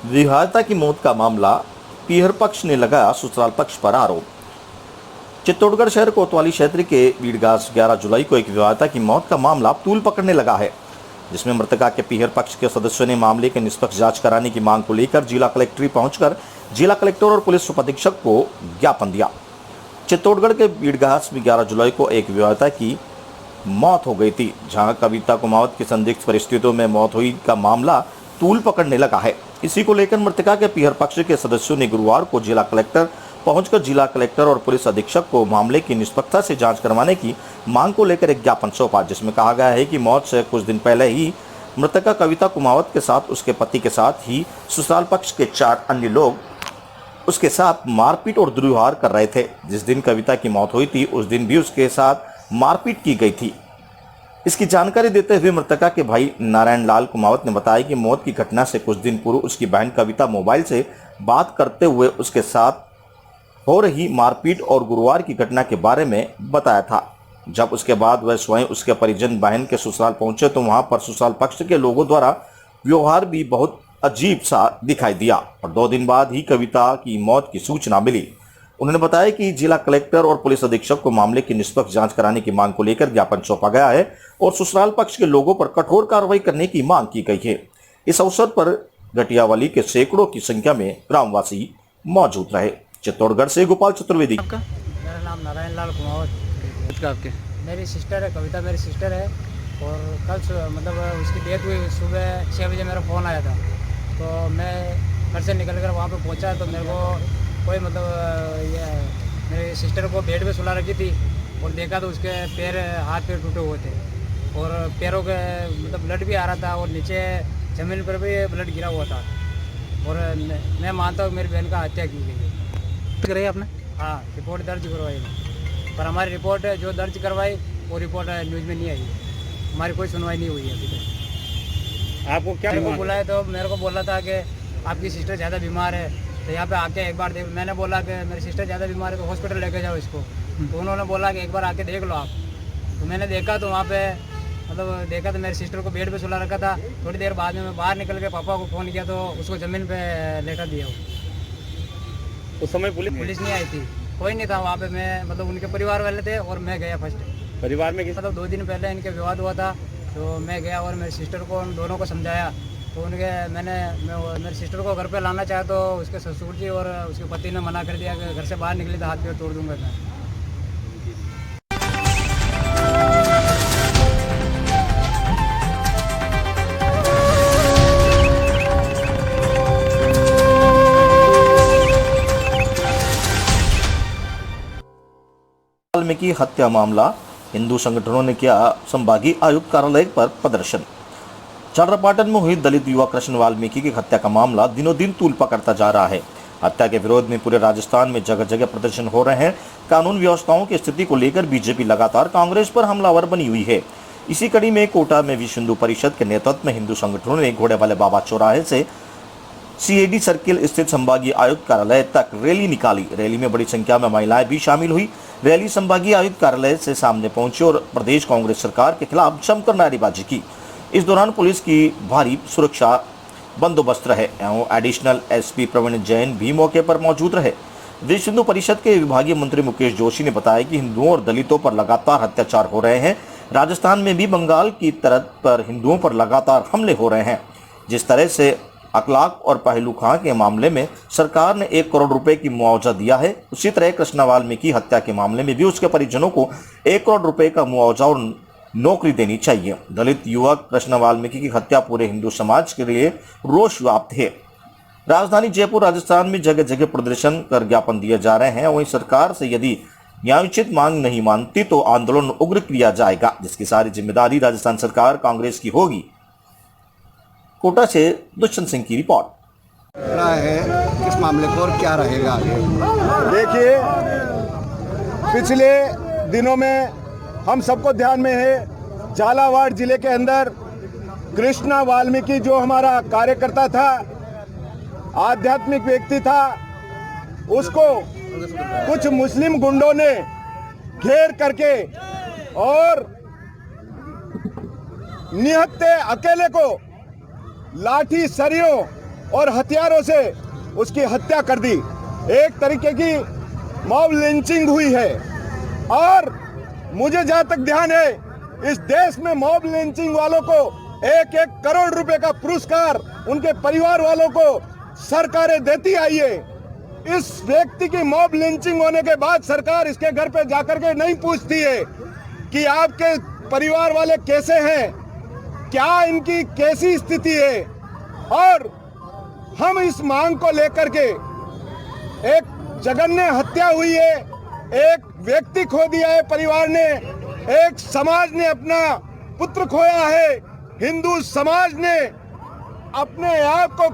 विवाहिता की मौत का मामला, पीहर पक्ष ने लगाया ससुराल पक्ष पर आरोप। चित्तौड़गढ़ शहर कोतवाली क्षेत्र के बीड़गास 11 जुलाई को एक विवाहिता की मौत का मामला तूल पकड़ने लगा है, जिसमें मृतका के पीहर पक्ष के सदस्यों ने मामले की निष्पक्ष जांच कराने की मांग को लेकर जिला कलेक्ट्रेट पहुंचकर जिला कलेक्टर और पुलिस उपाधीक्षक को ज्ञापन दिया। चित्तौड़गढ़ के बीड़गास में 11 जुलाई को एक विवाहिता की मौत हो गई थी, जहां कविता कुमावत की संदिग्ध परिस्थितियों में मौत हुई का मामला तूल पकड़ने लगा है। इसी को लेकर मृतका के पीहर पक्ष के सदस्यों ने गुरुवार को जिला कलेक्टर पहुंचकर जिला कलेक्टर और पुलिस अधीक्षक को मामले की निष्पक्षता से जांच करवाने की मांग को लेकर एक ज्ञापन सौंपा, जिसमें कहा गया है कि मौत से कुछ दिन पहले ही मृतका कविता कुमावत के साथ उसके पति के साथ ही ससुराल पक्ष के 4 अन्य लोग उसके साथ मारपीट और दुर्व्यवहार कर रहे थे। जिस दिन कविता की मौत हुई थी उस दिन भी उसके साथ मारपीट की गई थी। इसकी जानकारी देते हुए मृतका के भाई नारायण लाल कुमावत ने बताया कि मौत की घटना से कुछ दिन पूर्व उसकी बहन कविता मोबाइल से बात करते हुए उसके साथ हो रही मारपीट और गुरुवार की घटना के बारे में बताया था। जब उसके बाद वह स्वयं उसके परिजन बहन के ससुराल पहुंचे तो वहां पर ससुराल पक्ष के लोगों द्वारा व्यवहार भी बहुत अजीब सा दिखाई दिया और 2 दिन बाद ही कविता की मौत की सूचना मिली। उन्होंने बताया कि जिला कलेक्टर और पुलिस अधीक्षक को मामले की निष्पक्ष जांच कराने की मांग को लेकर ज्ञापन सौंपा गया है और ससुराल पक्ष के लोगों पर कठोर कार्रवाई करने की मांग की गई है। इस अवसर पर गटियावाली के सैकड़ों की संख्या में ग्रामवासी मौजूद रहे। चित्तौड़गढ़ से गोपाल चतुर्वेदी। मेरा नाम नारायण लाल कुमावत। आपके मेरी सिस्टर है, कविता मेरी सिस्टर है। और कल मतलब उसकी डेथ हुई, सुबह 6 बजे मेरा फ़ोन आया था तो मैं घर से निकल कर वहाँ पर पहुँचा तो मेरे को कोई मतलब ये मेरे सिस्टर को बेड पे सुला रखी थी और देखा तो उसके हाथ पैर टूटे हुए थे और पैरों के मतलब ब्लड भी आ रहा था और नीचे ज़मीन पर भी ब्लड गिरा हुआ था और मैं मानता हूँ मेरी बहन का हत्या की गई है। रही आपने हाँ, रिपोर्ट दर्ज करवाई, पर हमारी रिपोर्ट जो दर्ज करवाई वो रिपोर्ट न्यूज़ में नहीं आई। हमारी कोई सुनवाई नहीं हुई है अभी तक। आपको क्या मेरे को बुलाया तो मेरे को बोला था कि आपकी सिस्टर ज़्यादा बीमार है, तो यहाँ पे आके एक बार देख। मैंने बोला कि मेरी सिस्टर ज़्यादा बीमार है तो हॉस्पिटल लेके जाओ इसको, तो उन्होंने बोला कि एक बार आके देख लो आप। तो मैंने देखा तो वहाँ पे मतलब देखा तो मेरी सिस्टर को बेड पे सुला रखा था। थोड़ी देर बाद में मैं बाहर निकल के पापा को फ़ोन किया तो उसको ज़मीन पे लेटा दिया। उस समय पुलिस नहीं आई थी, कोई नहीं था वहाँ पे। मैं मतलब उनके परिवार वाले थे और मैं गया फर्स्ट। परिवार में मतलब 2 दिन पहले इनके विवाद हुआ था, तो मैं गया और मेरी सिस्टर को उन दोनों को समझाया। तो मेरी सिस्टर को घर पे लाना चाहा तो उसके ससुर जी और उसके पति ने मना कर दिया कि घर से बाहर निकली तो हाथ पैर तोड़ दूंगा मैं। वाल्मीकि हत्या मामला, हिंदू संगठनों ने किया संभागीय आयुक्त कार्यालय पर प्रदर्शन। झालरापाटन में हुई दलित युवा कृष्ण वाल्मीकि की हत्या का मामला दिनों दिन तूल पकड़ता जा रहा है। हत्या के विरोध में पूरे राजस्थान में जगह जगह प्रदर्शन हो रहे हैं। कानून व्यवस्थाओं की स्थिति को लेकर बीजेपी लगातार कांग्रेस पर हमलावर बनी हुई है। इसी कड़ी में कोटा में विश्व हिंदू परिषद के नेतृत्व में हिंदू संगठनों ने घोड़े वाले बाबा चौराहे से सीएडी सर्किल स्थित संभागीय आयुक्त कार्यालय तक रैली निकाली। रैली में बड़ी संख्या में महिलाएं भी शामिल हुई। रैली संभागीय आयुक्त कार्यालय से सामने पहुंची और प्रदेश कांग्रेस सरकार के खिलाफ जमकर नारेबाजी की। इस दौरान पुलिस की भारी सुरक्षा बंदोबस्त रहे एवं एडिशनल एसपी प्रवीण जैन भी मौके पर मौजूद रहे। विश्व हिंदू परिषद के विभागीय मंत्री मुकेश जोशी ने बताया कि हिंदुओं और दलितों पर लगातार अत्याचार हो रहे हैं। राजस्थान में भी बंगाल की तरफ पर हिंदुओं पर लगातार हमले हो रहे हैं। जिस तरह से अखलाक और पहलू खां के मामले में सरकार ने 1 करोड़ रुपए की मुआवजा दिया है, उसी तरह कृष्ण वाल्मीकि हत्या के मामले में भी उसके परिजनों को 1 करोड़ रुपए का मुआवजा और नौकरी देनी चाहिए। दलित युवक कृष्ण वाल्मीकि की हत्या पूरे हिंदू समाज के लिए रोष व्याप्त है। राजधानी जयपुर राजस्थान में जगह जगह प्रदर्शन कर ज्ञापन दिए जा रहे हैं। वहीं सरकार से यदि न्यायोचित मांग नहीं मानती तो आंदोलन उग्र किया जाएगा, जिसकी सारी जिम्मेदारी राजस्थान सरकार कांग्रेस की होगी। कोटा से दुष्यंत सिंह की रिपोर्ट। रहा है इस मामले को और क्या रहेगा आगे? देखिए, पिछले दिनों में हम सबको ध्यान में है, झालावाड़ जिले के अंदर कृष्णा वाल्मीकि जो हमारा कार्यकर्ता था, आध्यात्मिक व्यक्ति था, उसको कुछ मुस्लिम गुंडों ने घेर करके और निहत्थे अकेले को लाठी सरियों और हथियारों से उसकी हत्या कर दी। एक तरीके की मॉब लिंचिंग हुई है और मुझे जहां तक ध्यान है, इस देश में मॉब लिंचिंग वालों को 1-1 करोड़ रुपए का पुरस्कार उनके परिवार वालों को सरकारें देती आई है। इस व्यक्ति की मॉब लिंचिंग होने के बाद सरकार इसके घर पे जाकर के नहीं पूछती है कि आपके परिवार वाले कैसे हैं, क्या इनकी कैसी स्थिति है। और हम इस मांग को लेकर के, एक जघन्य हत्या हुई है, एक व्यक्ति खो दिया है परिवार ने, एक समाज ने अपना पुत्र खोया है, हिंदू समाज ने अपने आप को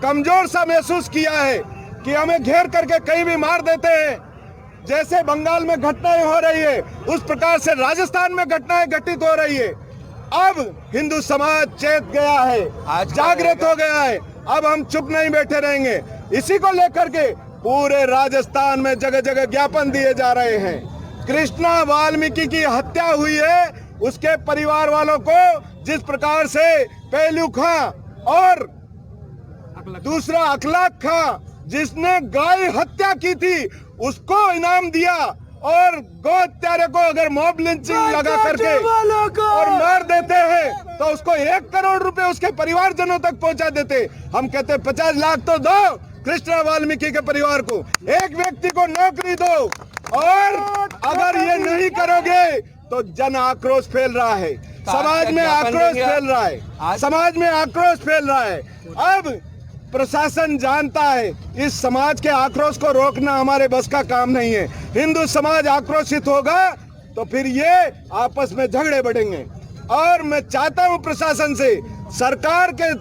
कमजोर सा महसूस किया है कि हमें घेर करके कहीं भी मार देते हैं। जैसे बंगाल में घटनाएं हो रही है, उस प्रकार से राजस्थान में घटनाएं घटित हो रही है। अब हिंदू समाज चेत गया है, जागृत हो गया है। अब हम चुप नहीं बैठे रहेंगे। इसी को लेकर के पूरे राजस्थान में जगह जगह ज्ञापन दिए जा रहे हैं। कृष्णा वाल्मीकि की हत्या हुई है, उसके परिवार वालों को जिस प्रकार से पहलू खां और दूसरा अखलाक खां जिसने गाय हत्या की थी उसको इनाम दिया, और गौ हत्यारे को अगर मॉब लिंचिंग लगा करके और मार देते हैं तो उसको 1 करोड़ रुपए उसके परिवारजनों तक पहुंचा देते। हम कहते 50 लाख तो दो कृष्णा वाल्मीकि के परिवार को, एक व्यक्ति को नौकरी दो। और अगर ये नहीं करोगे तो जन आक्रोश फैल रहा है, समाज में आक्रोश फैल रहा है, समाज में आक्रोश फैल रहा है। अब प्रशासन जानता है इस समाज के आक्रोश को रोकना हमारे बस का काम नहीं है। हिंदू समाज आक्रोशित होगा तो फिर ये आपस में झगड़े बढ़ेंगे। और मैं चाहता हूं प्रशासन से, सरकार के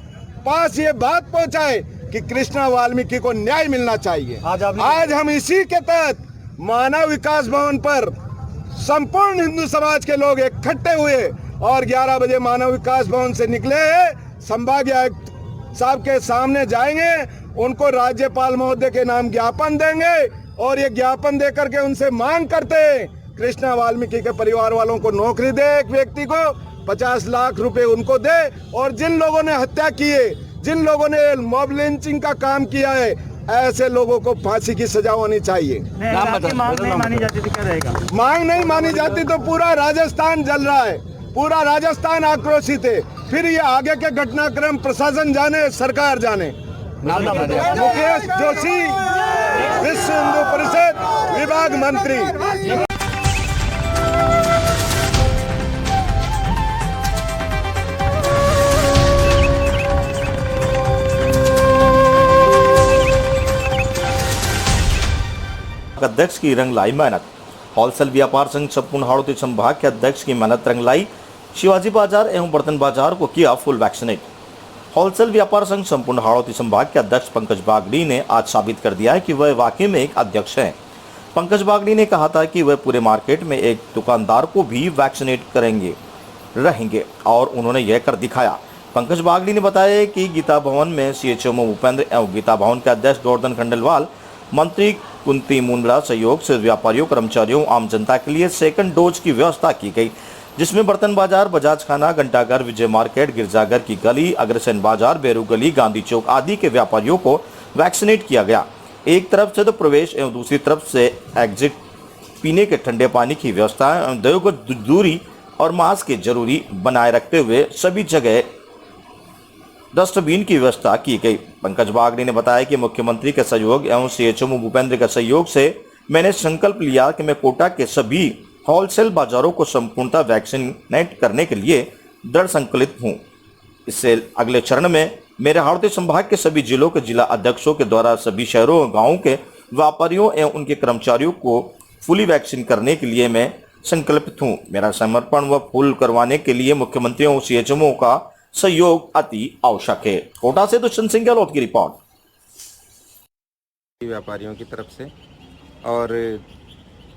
पास ये बात पहुंचाए कि कृष्णा वाल्मीकि को न्याय मिलना चाहिए। आज हम इसी के तहत मानव विकास भवन पर संपूर्ण हिंदू समाज के लोग इकट्ठे हुए और 11 बजे मानव विकास भवन से निकले संभागीय आयुक्त साहब के सामने जाएंगे, उनको राज्यपाल महोदय के नाम ज्ञापन देंगे और ये ज्ञापन देकर के उनसे मांग करते हैं कृष्णा वाल्मीकि के परिवार वालों को नौकरी दे, एक व्यक्ति को 50 लाख रुपए उनको दे और जिन लोगों ने हत्या की है, जिन लोगों ने मॉब लिंचिंग का काम किया है, ऐसे लोगों को फांसी की सजा होनी चाहिए। मांग नहीं मानी जाती तो क्या रहेगा? मांग नहीं मानी जाती तो पूरा राजस्थान जल रहा है, पूरा राजस्थान आक्रोशित है। फिर ये आगे के घटनाक्रम प्रशासन जाने, सरकार जाने। मुकेश जोशी, विश्व हिंदू परिषद विभाग मंत्री। अध्यक्ष की रंग लाई मेहनत। होलसेल व्यापार संघ संपूर्ण हाड़ौती संभाग के अध्यक्ष की मेहनत रंग लाई। शिवाजी बाजार एवं बर्तन बाजार को किया फुल वैक्सीनेट। होलसेल व्यापार संघ संपूर्ण हाड़ौती संभाग के अध्यक्ष पंकज बागड़ी ने आज साबित कर दिया है कि वह वाकई में एक अध्यक्ष हैं। पंकज बागड़ी ने कहा था कि वह पूरे मार्केट में एक दुकानदार को भी वैक्सीनेट रहेंगे और उन्होंने यह कर दिखाया। पंकज बागड़ी ने बताया कि गीता भवन में सीएचओ भूपेंद्र एवं गीता भवन के अध्यक्ष गोवर्धन खंडेलवाल, मंत्री कुंती मुंद्रा सहयोग से व्यापारियों, कर्मचारियों, आम जनता के लिए सेकंड डोज की व्यवस्था की गई, जिसमें बर्तन बाजार, बजाज खाना, घंटाघर, विजय मार्केट, गिरजाघर की गली, अग्रसेन बाजार, बेरू गली, गांधी चौक आदि के व्यापारियों को वैक्सीनेट किया गया। एक तरफ से तो प्रवेश एवं दूसरी तरफ से एग्जिट पीने के ठंडे पानी की व्यवस्था एवं 2 गज दूरी और मास्क के जरूरी बनाए रखते हुए सभी जगह डस्टबिन की व्यवस्था की गई। पंकज बागड़ी ने बताया कि मुख्यमंत्री के सहयोग एवं सीएचओ भूपेंद्र के सहयोग से मैंने संकल्प लिया कि मैं कोटा के सभी होलसेल बाजारों को संपूर्णतः वैक्सीनेट करने के लिए दृढ़ संकल्पित हूं। इससे अगले चरण में मेरे हाड़ौती संभाग के सभी जिलों के जिला अध्यक्षों के द्वारा सभी शहरों और गांवों के व्यापारियों एवं उनके कर्मचारियों को फुली वैक्सीन करने के लिए मैं संकल्पित हूं। मेरा समर्पण व फुल करवाने के लिए मुख्यमंत्रियों और सीएचओ का सहयोग अति आवश्यक है। कोटा से दुष्यंत सिंह गहलोत की रिपोर्ट। व्यापारियों की तरफ से और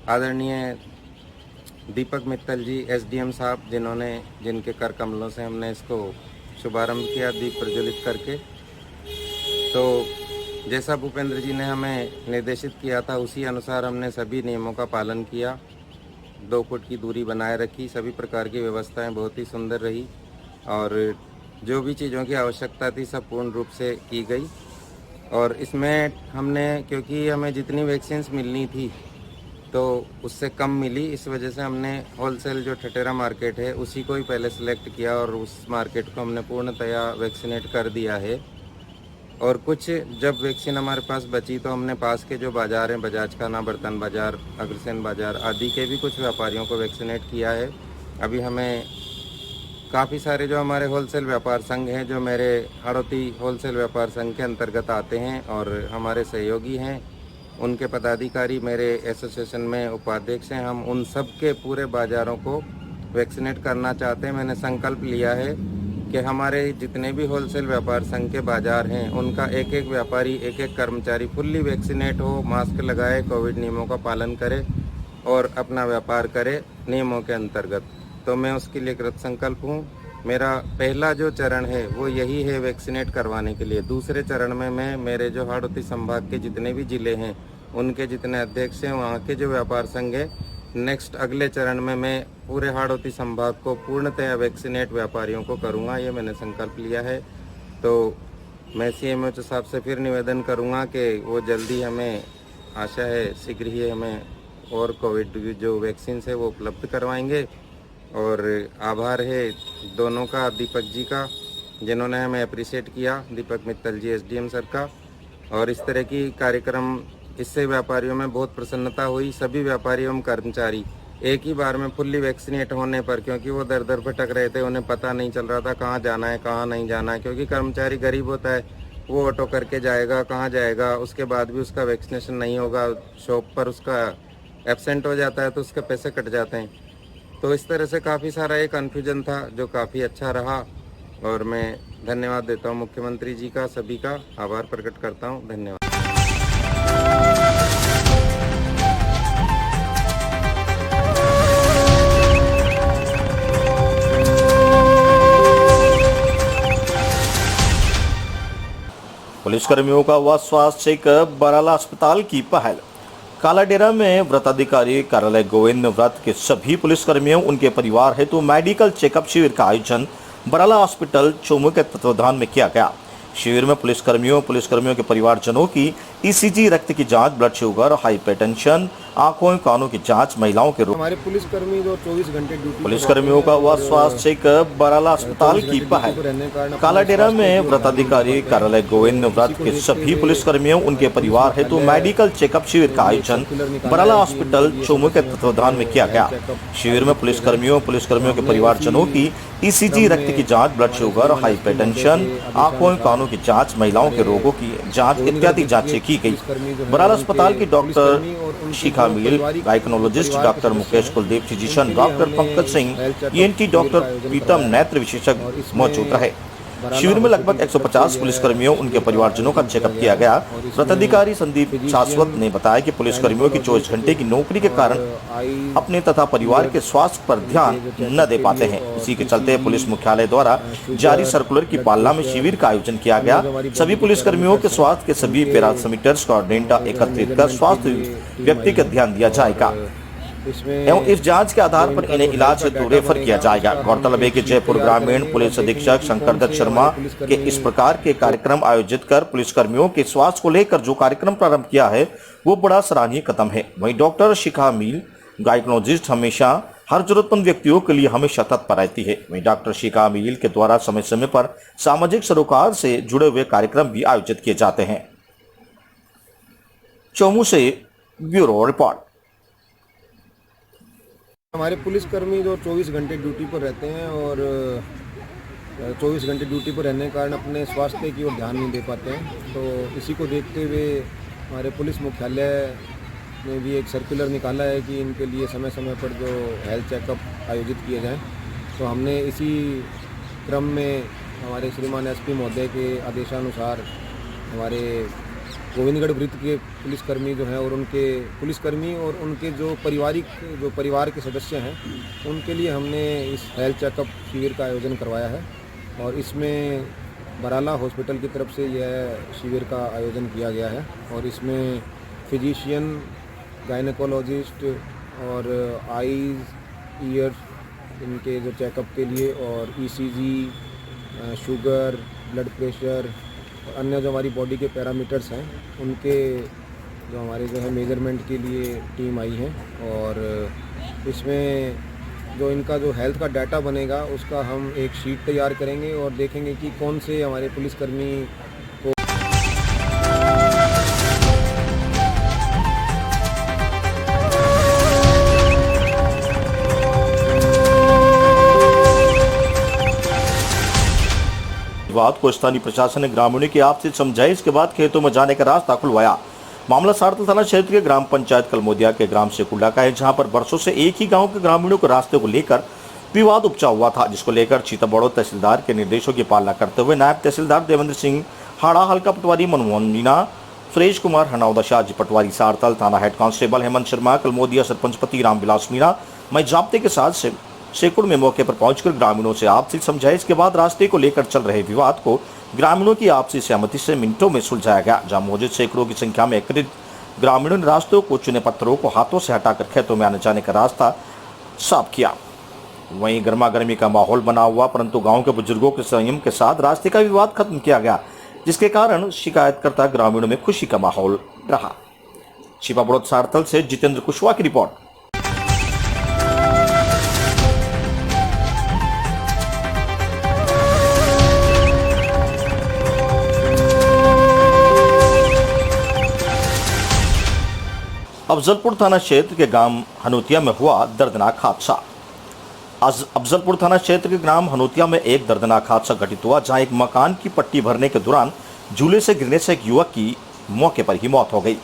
आदरणीय दीपक मित्तल जी एसडीएम साहब, जिनके कर कमलों से हमने इसको शुभारंभ किया दीप प्रज्वलित करके। तो जैसा भूपेंद्र जी ने हमें निर्देशित किया था उसी अनुसार हमने सभी नियमों का पालन किया। 2 फुट की दूरी बनाए रखी, सभी प्रकार की व्यवस्थाएं बहुत ही सुंदर रही और जो भी चीज़ों की आवश्यकता थी सब पूर्ण रूप से की गई। और इसमें हमने, क्योंकि हमें जितनी वैक्सीन्स मिलनी थी तो उससे कम मिली, इस वजह से हमने होलसेल जो ठटेरा मार्केट है उसी को ही पहले सेलेक्ट किया और उस मार्केट को हमने पूर्णतया वैक्सीनेट कर दिया है। और कुछ जब वैक्सीन हमारे पास बची तो हमने पास के जो बाज़ार हैं, बजाज खाना, बर्तन बाज़ार, अग्रसेन बाज़ार आदि के भी कुछ व्यापारियों को वैक्सीनेट किया है। अभी हमें काफ़ी सारे जो हमारे होलसेल व्यापार संघ हैं, जो मेरे हाड़ौती होलसेल व्यापार संघ के अंतर्गत आते हैं और हमारे सहयोगी हैं, उनके पदाधिकारी मेरे एसोसिएशन में उपाध्यक्ष हैं, हम उन सब के पूरे बाज़ारों को वैक्सीनेट करना चाहते हैं। मैंने संकल्प लिया है कि हमारे जितने भी होलसेल व्यापार संघ के बाज़ार हैं उनका एक एक व्यापारी, एक एक कर्मचारी फुल्ली वैक्सीनेट हो, मास्क लगाए, कोविड नियमों का पालन करे और अपना व्यापार करे नियमों के अंतर्गत। तो मैं उसके लिए कृत संकल्प हूँ। मेरा पहला जो चरण है वो यही है वैक्सीनेट करवाने के लिए। दूसरे चरण में मैं मेरे जो हाड़ौती संभाग के जितने भी ज़िले हैं उनके जितने अध्यक्ष हैं, वहाँ के जो व्यापार संघ हैं, नेक्स्ट अगले चरण में मैं पूरे हाड़ौती संभाग को पूर्णतः वैक्सीनेट व्यापारियों को करूँगा, ये मैंने संकल्प लिया है। तो मैं सीएमओ साहब से फिर निवेदन करूँगा कि वो जल्दी, हमें आशा है शीघ्र ही हमें और कोविड जो वैक्सीन है वो उपलब्ध करवाएंगे। और आभार है दोनों का, दीपक जी का जिन्होंने हमें अप्रिशिएट किया, दीपक मित्तल जी एसडीएम सर का। और इस तरह की कार्यक्रम, इससे व्यापारियों में बहुत प्रसन्नता हुई। सभी व्यापारी एवं कर्मचारी एक ही बार में फुल्ली वैक्सीनेट होने पर, क्योंकि वो दर दर भटक रहे थे, उन्हें पता नहीं चल रहा था कहाँ जाना है कहाँ नहीं जाना है, क्योंकि कर्मचारी गरीब होता है, वो ऑटो करके जाएगा, कहाँ जाएगा, उसके बाद भी उसका वैक्सीनेशन नहीं होगा, शॉप पर उसका एब्सेंट हो जाता है तो उसके पैसे कट जाते हैं। तो इस तरह से काफ़ी सारा एक कन्फ्यूजन था जो काफ़ी अच्छा रहा। और मैं धन्यवाद देता हूँ मुख्यमंत्री जी का, सभी का आभार प्रकट करता हूँ। धन्यवाद। पुलिसकर्मियों का हुआ स्वास्थ्य चेकअप, बराला अस्पताल की पहल। कालाडेरा में व्रताधिकारी कार्यालय गोविंद व्रत के सभी पुलिसकर्मियों उनके परिवार हेतु मेडिकल चेकअप शिविर का आयोजन बराला हॉस्पिटल चोमू के तत्वावधान में किया गया। शिविर में पुलिसकर्मियों के परिवारजनों की ईसीजी, रक्त की जांच, ब्लड शुगर, हाइपरटेंशन, आंखों कानों की जांच, महिलाओं के रोग। हमारे पुलिसकर्मी जो 24 घंटे ड्यूटी पुलिसकर्मियों का हुआ स्वास्थ्य चेकअप, बराला अस्पताल की पहल। कालाडेरा में व्रताधिकारी कार्यालय गोविंद व्रत के सभी पुलिसकर्मियों उनके परिवार हेतु मेडिकल चेकअप शिविर का आयोजन बराला हॉस्पिटल चोमू के तत्वावधान में किया गया। शिविर में पुलिसकर्मियों के परिवारजनों की ईसीजी, रक्त की जांच, ब्लड शुगर, हाइपरटेंशन, आंखों कानों की जांच, महिलाओं के रोगों की जांच इत्यादि जांचें की गई। बराला अस्पताल की doctor Shikha Meel, gynaecologist doctor Mukesh Kuldeep, physician doctor Pankaj Singh, ENT doctor Pritam, नेत्र विशेषज्ञ मौजूद रहे। शिविर में लगभग 150 पुलिसकर्मियों उनके परिवारजनों का चेकअप किया गया। व्रताधिकारी संदीप शाश्वत ने बताया कि पुलिसकर्मियों की 24 घंटे की नौकरी के कारण अपने तथा परिवार के स्वास्थ्य पर ध्यान न दे पाते हैं। इसी के चलते पुलिस मुख्यालय द्वारा जारी सर्कुलर की पालना में शिविर का आयोजन किया गया। सभी पुलिसकर्मियों के स्वास्थ्य के सभी पैरामीटर्स का डेटा एकत्रित कर स्वास्थ्य व्यक्ति का ध्यान दिया जाएगा एवं इस जांच के आधार पर इन्हें इलाज हेतु रेफर किया जाएगा। गौरतलब है कि जयपुर ग्रामीण पुलिस अधीक्षक शंकर दत्त शर्मा के इस प्रकार के कार्यक्रम आयोजित कर पुलिसकर्मियों के स्वास्थ्य को लेकर जो कार्यक्रम प्रारंभ किया है वो बड़ा सराहनीय कदम है। वहीं डॉक्टर शिखा मील, गायकोनोलॉजिस्ट, हमेशा हर जरूरतमंद व्यक्तियों के लिए हमेशा तत्पर रहती है। वहीं डॉक्टर शिखा मील के द्वारा समय समय पर सामाजिक सरोकार से जुड़े हुए कार्यक्रम भी आयोजित किए जाते हैं। चोमू से ब्यूरो रिपोर्ट। हमारे पुलिसकर्मी जो 24 घंटे ड्यूटी पर रहते हैं और 24 घंटे ड्यूटी पर रहने के कारण अपने स्वास्थ्य की ओर ध्यान नहीं दे पाते हैं, तो इसी को देखते हुए हमारे पुलिस मुख्यालय ने भी एक सर्कुलर निकाला है कि इनके लिए समय समय पर जो हेल्थ चेकअप आयोजित किए जाएं। तो हमने इसी क्रम में हमारे श्रीमान एसपी महोदय के आदेशानुसार हमारे गोविंदगढ़ वृत्त के पुलिसकर्मी जो हैं और उनके पुलिसकर्मी और उनके जो परिवार के सदस्य हैं उनके लिए हमने इस हेल्थ चेकअप शिविर का आयोजन करवाया है। और इसमें बराला हॉस्पिटल की तरफ से यह शिविर का आयोजन किया गया है और इसमें फिजिशियन, गायनेकोलॉजिस्ट और आईज, ईयर्स इनके जो चेकअप के लिए और ईसीजी, शुगर, ब्लड प्रेशर, अन्य जो हमारी बॉडी के पैरामीटर्स हैं उनके जो हमारे जो है मेजरमेंट के लिए टीम आई है। और इसमें जो इनका जो हेल्थ का डाटा बनेगा उसका हम एक शीट तैयार करेंगे और देखेंगे कि कौन से हमारे पुलिसकर्मी को बात को स्थानीय प्रशासन ने ग्रामीणों की आपसी समझाइश के बाद खेतों में जाने का रास्ता खुलवाया। मामला सारतल थाना क्षेत्र के ग्राम पंचायत कलमोदिया के ग्राम सेकुंडा का है, जहां पर वर्षों से एक ही गांव के ग्रामीणों के रास्ते को लेकर विवाद उपजा हुआ था, जिसको लेकर सीताबड़ो तहसीलदार के निर्देशों की पालना करते हुए नायब तहसीलदार देवेंद्र सिंह हाड़ा, हल्का पटवारी मनमोहन मीना, सुरेश कुमार हनाउदा, शाहजी पटवारी सारतल, थाना हेड कांस्टेबल हेमंत शर्मा, कलमोदिया सरपंच पति रामविलास मीना मैं जाब्ते के साथ से शेकुड़ में मौके पर पहुंचकर ग्रामीणों से आपसी समझाइश के बाद रास्ते को लेकर चल रहे विवाद को ग्रामीणों की आपसी सहमति से मिनटों में सुलझाया गया। जहां मौजूद सैकड़ों की संख्या में एकत्रित ग्रामीणों ने रास्तों को, चुने पत्थरों को हाथों से हटाकर खेतों में आने जाने का रास्ता साफ किया। वहीं गर्मा गर्मी का माहौल बना हुआ, परंतु गाँव के बुजुर्गों के संयम के साथ रास्ते का विवाद खत्म किया गया, जिसके कारण शिकायतकर्ता ग्रामीणों में खुशी का माहौल रहा। सीताबड़ो सारतल से जितेंद्र कुशवाहा की रिपोर्ट। अफजलपुर थाना क्षेत्र के ग्राम हनोतिया में हुआ दर्दनाक हादसा। आज अफजलपुर थाना क्षेत्र के ग्राम हनोतिया में एक दर्दनाक हादसा घटित हुआ, जहां एक मकान की पट्टी भरने के दौरान झूले से गिरने से एक युवक की मौके पर ही मौत हो गई।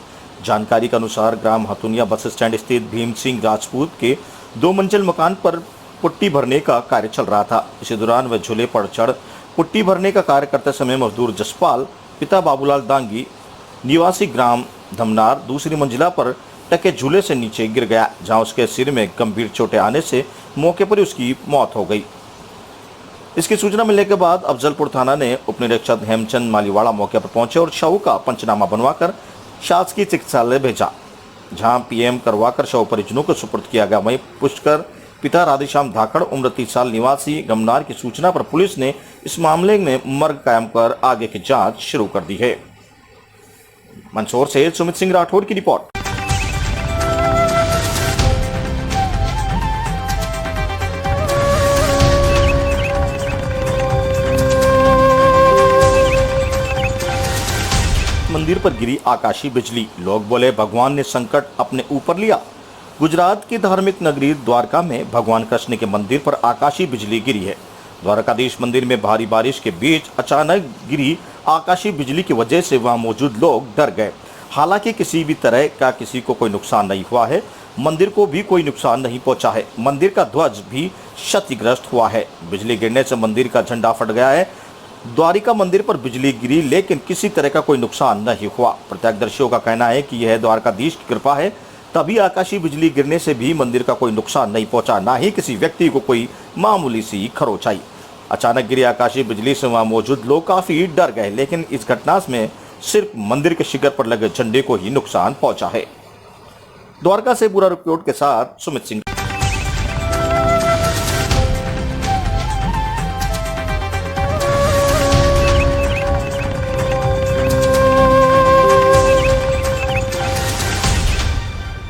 जानकारी के अनुसार ग्राम हथुनिया बस स्टैंड स्थित भीम सिंह राजपूत के 2 मंजिल मकान पर पुट्टी भरने का कार्य चल रहा था। इसी दौरान वह झूले पर चढ़ पुट्टी भरने का कार्य करते समय मजदूर जसपाल पिता बाबूलाल दांगी निवासी ग्राम धमनार दूसरी मंजिला पर टके झूले से नीचे गिर गया, जहां उसके सिर में गंभीर चोटें आने से मौके पर उसकी मौत हो गई। इसकी सूचना मिलने के बाद अफजलपुर थाना ने उप निरीक्षक हेमचंद मालीवाड़ा मौके पर पहुंचे और शव का पंचनामा बनवाकर शासकीय चिकित्सालय भेजा, जहां पीएम करवाकर शव परिजनों को सुपुर्द किया गया। वहीं पुष्कर पिता राधेश्याम धाकड़ उम्र 30 साल निवासी गमनार की सूचना पर पुलिस ने इस मामले में मर्ग कायम कर आगे की जांच शुरू कर दी है। मंदसौर से सुमित सिंह राठौड़ की रिपोर्ट। मंदिर पर गिरी आकाशीय बिजली, लोग बोले भगवान ने संकट अपने ऊपर लिया। गुजरात की धार्मिक नगरी द्वारका में भगवान कृष्ण के मंदिर पर आकाशीय बिजली गिरी है। द्वारकाधीश मंदिर में भारी बारिश के बीच अचानक गिरी आकाशीय बिजली की वजह से वहां मौजूद लोग डर गए। हालांकि किसी भी तरह का किसी को कोई नुकसान नहीं हुआ है। मंदिर को भी कोई नुकसान नहीं पहुंचा है। मंदिर का ध्वज भी क्षतिग्रस्त हुआ है। बिजली गिरने से मंदिर का झंडा फट गया है। द्वारिका मंदिर पर बिजली गिरी लेकिन किसी तरह का कोई नुकसान नहीं हुआ। प्रत्यक्षदर्शियों का कहना है कि यह द्वारकाधीश की कृपा है, तभी आकाशीय बिजली गिरने से भी मंदिर का कोई नुकसान नहीं पहुंचा, ना ही किसी व्यक्ति को कोई मामूली सी खरोच आई। अचानक गिरी आकाशीय बिजली से वहां मौजूद लोग काफी डर गए, लेकिन इस घटना में सिर्फ मंदिर के शिखर पर लगे झंडे को ही नुकसान पहुंचा है। द्वारका से पूरा रिपोर्ट के साथ सुमित सिंह।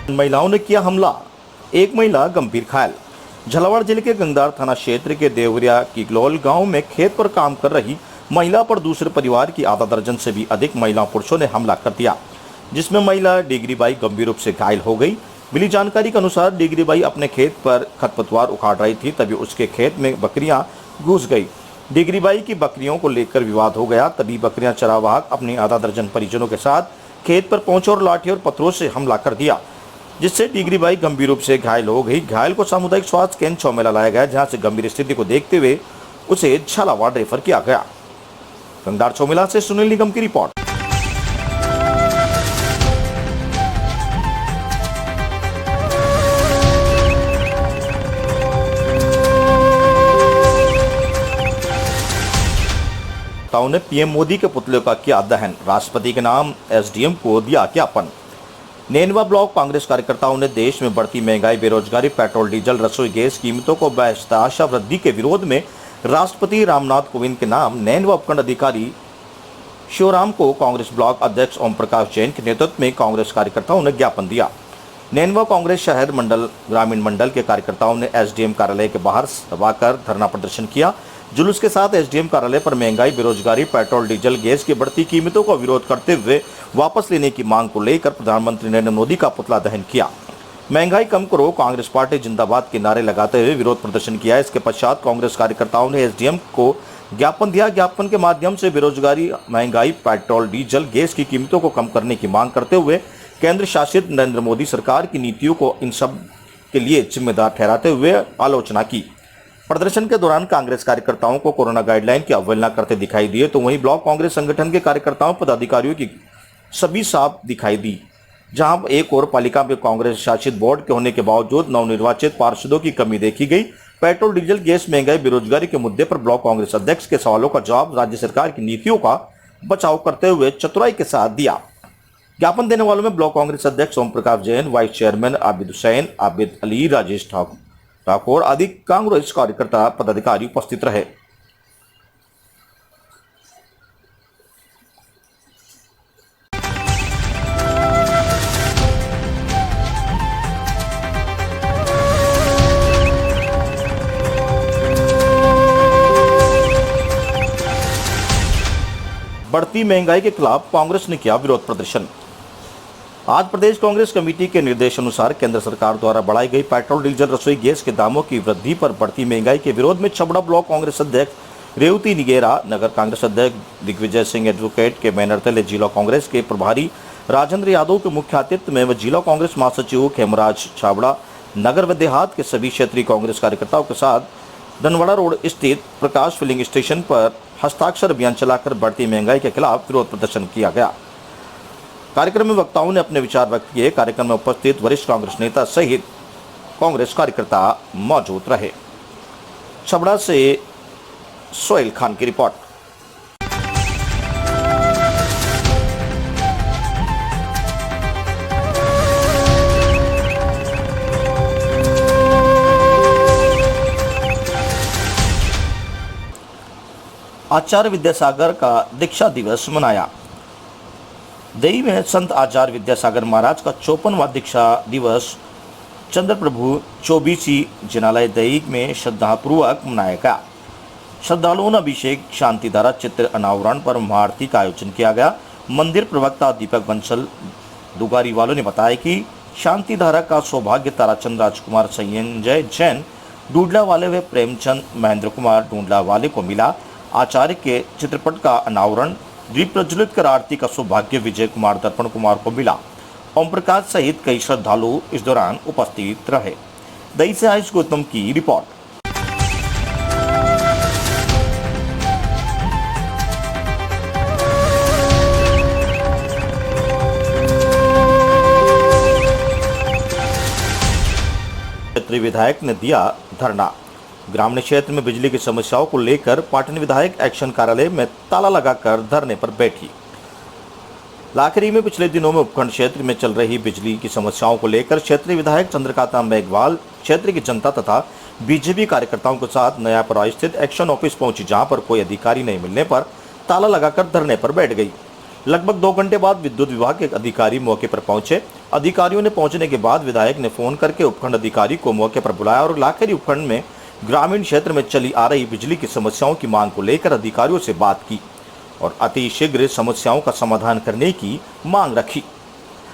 महिलाओं ने किया हमला, एक महिला गंभीर घायल। झालावाड़ जिले के गंगदार थाना क्षेत्र के देवरिया किगलोल गांव में खेत पर काम कर रही महिला पर दूसरे परिवार की आधा दर्जन से भी अधिक महिला पुरुषों ने हमला कर दिया, जिसमें महिला डिगरीबाई गंभीर रूप से घायल हो गई। मिली जानकारी के अनुसार डिगरीबाई अपने खेत पर खरपतवार उखाड़ रही थी, तभी उसके खेत में बकरियां घुस गई। डिगरीबाई की बकरियों को लेकर विवाद हो गया, तभी बकरियां चरावाहक अपनी आधा दर्जन परिजनों के साथ खेत पर पहुंचे और लाठी और पत्थरों से हमला कर दिया, जिससे डिगरीबाई गंभीर रूप से घायल हो गई। घायल को सामुदायिक स्वास्थ्य केंद्र चौमेला लाया गया, जहां से गंभीर स्थिति को देखते हुए उसे झालावाड़ रेफर किया गया। गंगदार चौमेला से सुनील निगम की रिपोर्ट। ने पीएम मोदी के पुतले का किया दहन, राष्ट्रपति के नाम एसडीएम को दिया ज्ञापन। नेनवा ब्लॉक कांग्रेस कार्यकर्ताओं ने देश में बढ़ती महंगाई, बेरोजगारी, पेट्रोल डीजल, रसोई गैस कीमतों को बेतहाशा वृद्धि के विरोध में राष्ट्रपति रामनाथ कोविंद के नाम नैनवा उपखंड अधिकारी शिवराम को कांग्रेस ब्लॉक अध्यक्ष ओम प्रकाश जैन के नेतृत्व में कांग्रेस कार्यकर्ताओं ने ज्ञापन दिया। नैनवा कांग्रेस शहर मंडल ग्रामीण मंडल के कार्यकर्ताओं ने एसडीएम कार्यालय के बाहर सभा कर धरना प्रदर्शन किया। जुलूस के साथ एसडीएम कार्यालय पर महंगाई, बेरोजगारी, पेट्रोल डीजल, गैस की बढ़ती कीमतों का विरोध करते हुए वापस लेने की मांग को लेकर प्रधानमंत्री नरेंद्र मोदी का पुतला दहन किया। महंगाई कम करो, कांग्रेस पार्टी जिंदाबाद के नारे लगाते हुए विरोध प्रदर्शन किया। इसके पश्चात कांग्रेस कार्यकर्ताओं ने एसडीएम को ज्ञापन दिया। ज्ञापन के माध्यम से बेरोजगारी, महंगाई, पेट्रोल डीजल, गैस की कीमतों को कम करने की मांग करते हुए केंद्र शासित नरेंद्र मोदी सरकार की नीतियों को इन सब के लिए जिम्मेदार ठहराते हुए आलोचना की। प्रदर्शन के दौरान कांग्रेस कार्यकर्ताओं को कोरोना गाइडलाइन की अवहेलना करते दिखाई दिए, तो वहीं ब्लॉक कांग्रेस संगठन के कार्यकर्ताओं पदाधिकारियों की सभी साफ दिखाई दी। जहां एक और पालिका में कांग्रेस शासित बोर्ड के होने के बावजूद नवनिर्वाचित पार्षदों की कमी देखी गई। पेट्रोल डीजल, गैस, महंगाई, बेरोजगारी के मुद्दे पर ब्लॉक कांग्रेस अध्यक्ष के सवालों का जवाब राज्य सरकार की नीतियों का बचाव करते हुए चतुराई के साथ दिया। ज्ञापन देने वालों में ब्लॉक कांग्रेस अध्यक्ष ओम प्रकाश जैन, वाइस चेयरमैन आबिद हुसैन, आबिद अली, राजेश ठाकुर आदि कांग्रेस कार्यकर्ता पदाधिकारी उपस्थित रहे। बढ़ती महंगाई के खिलाफ कांग्रेस ने किया विरोध प्रदर्शन। आज प्रदेश कांग्रेस कमेटी के निर्देशानुसार केंद्र सरकार द्वारा बढ़ाई गई पेट्रोल डीजल, रसोई गैस के दामों की वृद्धि पर बढ़ती महंगाई के विरोध में छबड़ा ब्लॉक कांग्रेस अध्यक्ष रेवती निगेरा, नगर कांग्रेस अध्यक्ष दिग्विजय सिंह एडवोकेट के बैनर तले जिला कांग्रेस के प्रभारी राजेंद्र यादव के मुख्य आतिथ्य में व जिला कांग्रेस महासचिव खेमराज छाबड़ा, नगर व देहात के सभी क्षेत्रीय कांग्रेस कार्यकर्ताओं के साथ धनवाड़ा रोड स्थित प्रकाश फिलिंग स्टेशन पर हस्ताक्षर अभियान चलाकर बढ़ती महंगाई के खिलाफ विरोध प्रदर्शन किया गया। कार्यक्रम में वक्ताओं ने अपने विचार व्यक्त किए। कार्यक्रम में उपस्थित वरिष्ठ कांग्रेस नेता सहित कांग्रेस कार्यकर्ता मौजूद रहे। छबड़ा से सोहेल खान की रिपोर्ट। आचार्य विद्यासागर का दीक्षा दिवस मनाया। दही में संत आचार्य विद्यासागर महाराज का 54वां दीक्षा दिवस चंद्रप्रभु चौबीसी जिनालय दही में श्रद्धापूर्वक मनाया गया। श्रद्धालुओं ने अभिषेक, शांतिधारा, चित्र अनावरण पर महाआरती का आयोजन किया गया। मंदिर प्रवक्ता दीपक बंसल दुगारी वालों ने बताया कि शांतिधारा का सौभाग्य ताराचंद राजकुमार, संजय जैन डूडला वाले व प्रेमचंद महेंद्र कुमार डूडला वाले को मिला। आचार्य के चित्रपट का अनावरण दीप प्रज्वलित कर आरती का सौभाग्य विजय कुमार, दर्पण कुमार को मिला। ओम प्रकाश सहित कई श्रद्धालु इस दौरान उपस्थित रहे। दही से आयुष गौतम की रिपोर्ट। क्षेत्रीय विधायक ने दिया धरना। ग्रामीण क्षेत्र में बिजली की समस्याओं को लेकर पाटन विधायक एक्शन कार्यालय में ताला लगाकर धरने पर बैठी। लाखरी में पिछले दिनों में उपखंड क्षेत्र में चल रही बिजली की समस्याओं को लेकर क्षेत्रीय विधायक चंद्रकांता मेघवाल क्षेत्र की जनता तथा बीजेपी कार्यकर्ताओं के साथ नयापुरा स्थित एक्शन ऑफिस पहुंची, जहां पर कोई अधिकारी नहीं मिलने पर ताला लगाकर धरने पर बैठ गई। लगभग 2 घंटे बाद विद्युत विभाग के अधिकारी मौके पर पहुंचे। अधिकारियों ने पहुंचने के बाद विधायक ने फोन करके उपखंड अधिकारी को मौके पर बुलाया और लाखरी उपखंड में ग्रामीण क्षेत्र में चली आ रही बिजली की समस्याओं की मांग को लेकर अधिकारियों से बात की और अतिशीघ्र समस्याओं का समाधान करने की मांग रखी।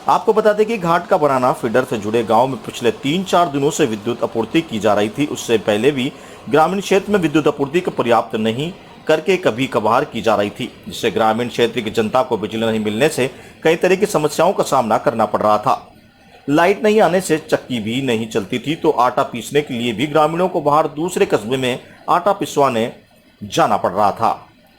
आपको बता दें कि घाट का बनाना फीडर से जुड़े गांव में पिछले 3-4 दिनों से विद्युत आपूर्ति की जा रही थी। उससे पहले भी ग्रामीण क्षेत्र में विद्युत आपूर्ति को पर्याप्त नहीं करके कभी कभार की जा रही थी, जिससे ग्रामीण क्षेत्र की जनता को बिजली नहीं मिलने से कई तरह की समस्याओं का सामना करना पड़ रहा था। लाइट नहीं आने से चक्की भी नहीं चलती थी, तो आटा पीसने के लिए भी ग्रामीणों को बाहर दूसरे कस्बे में आटा पिसवाने जाना पड़ रहा था।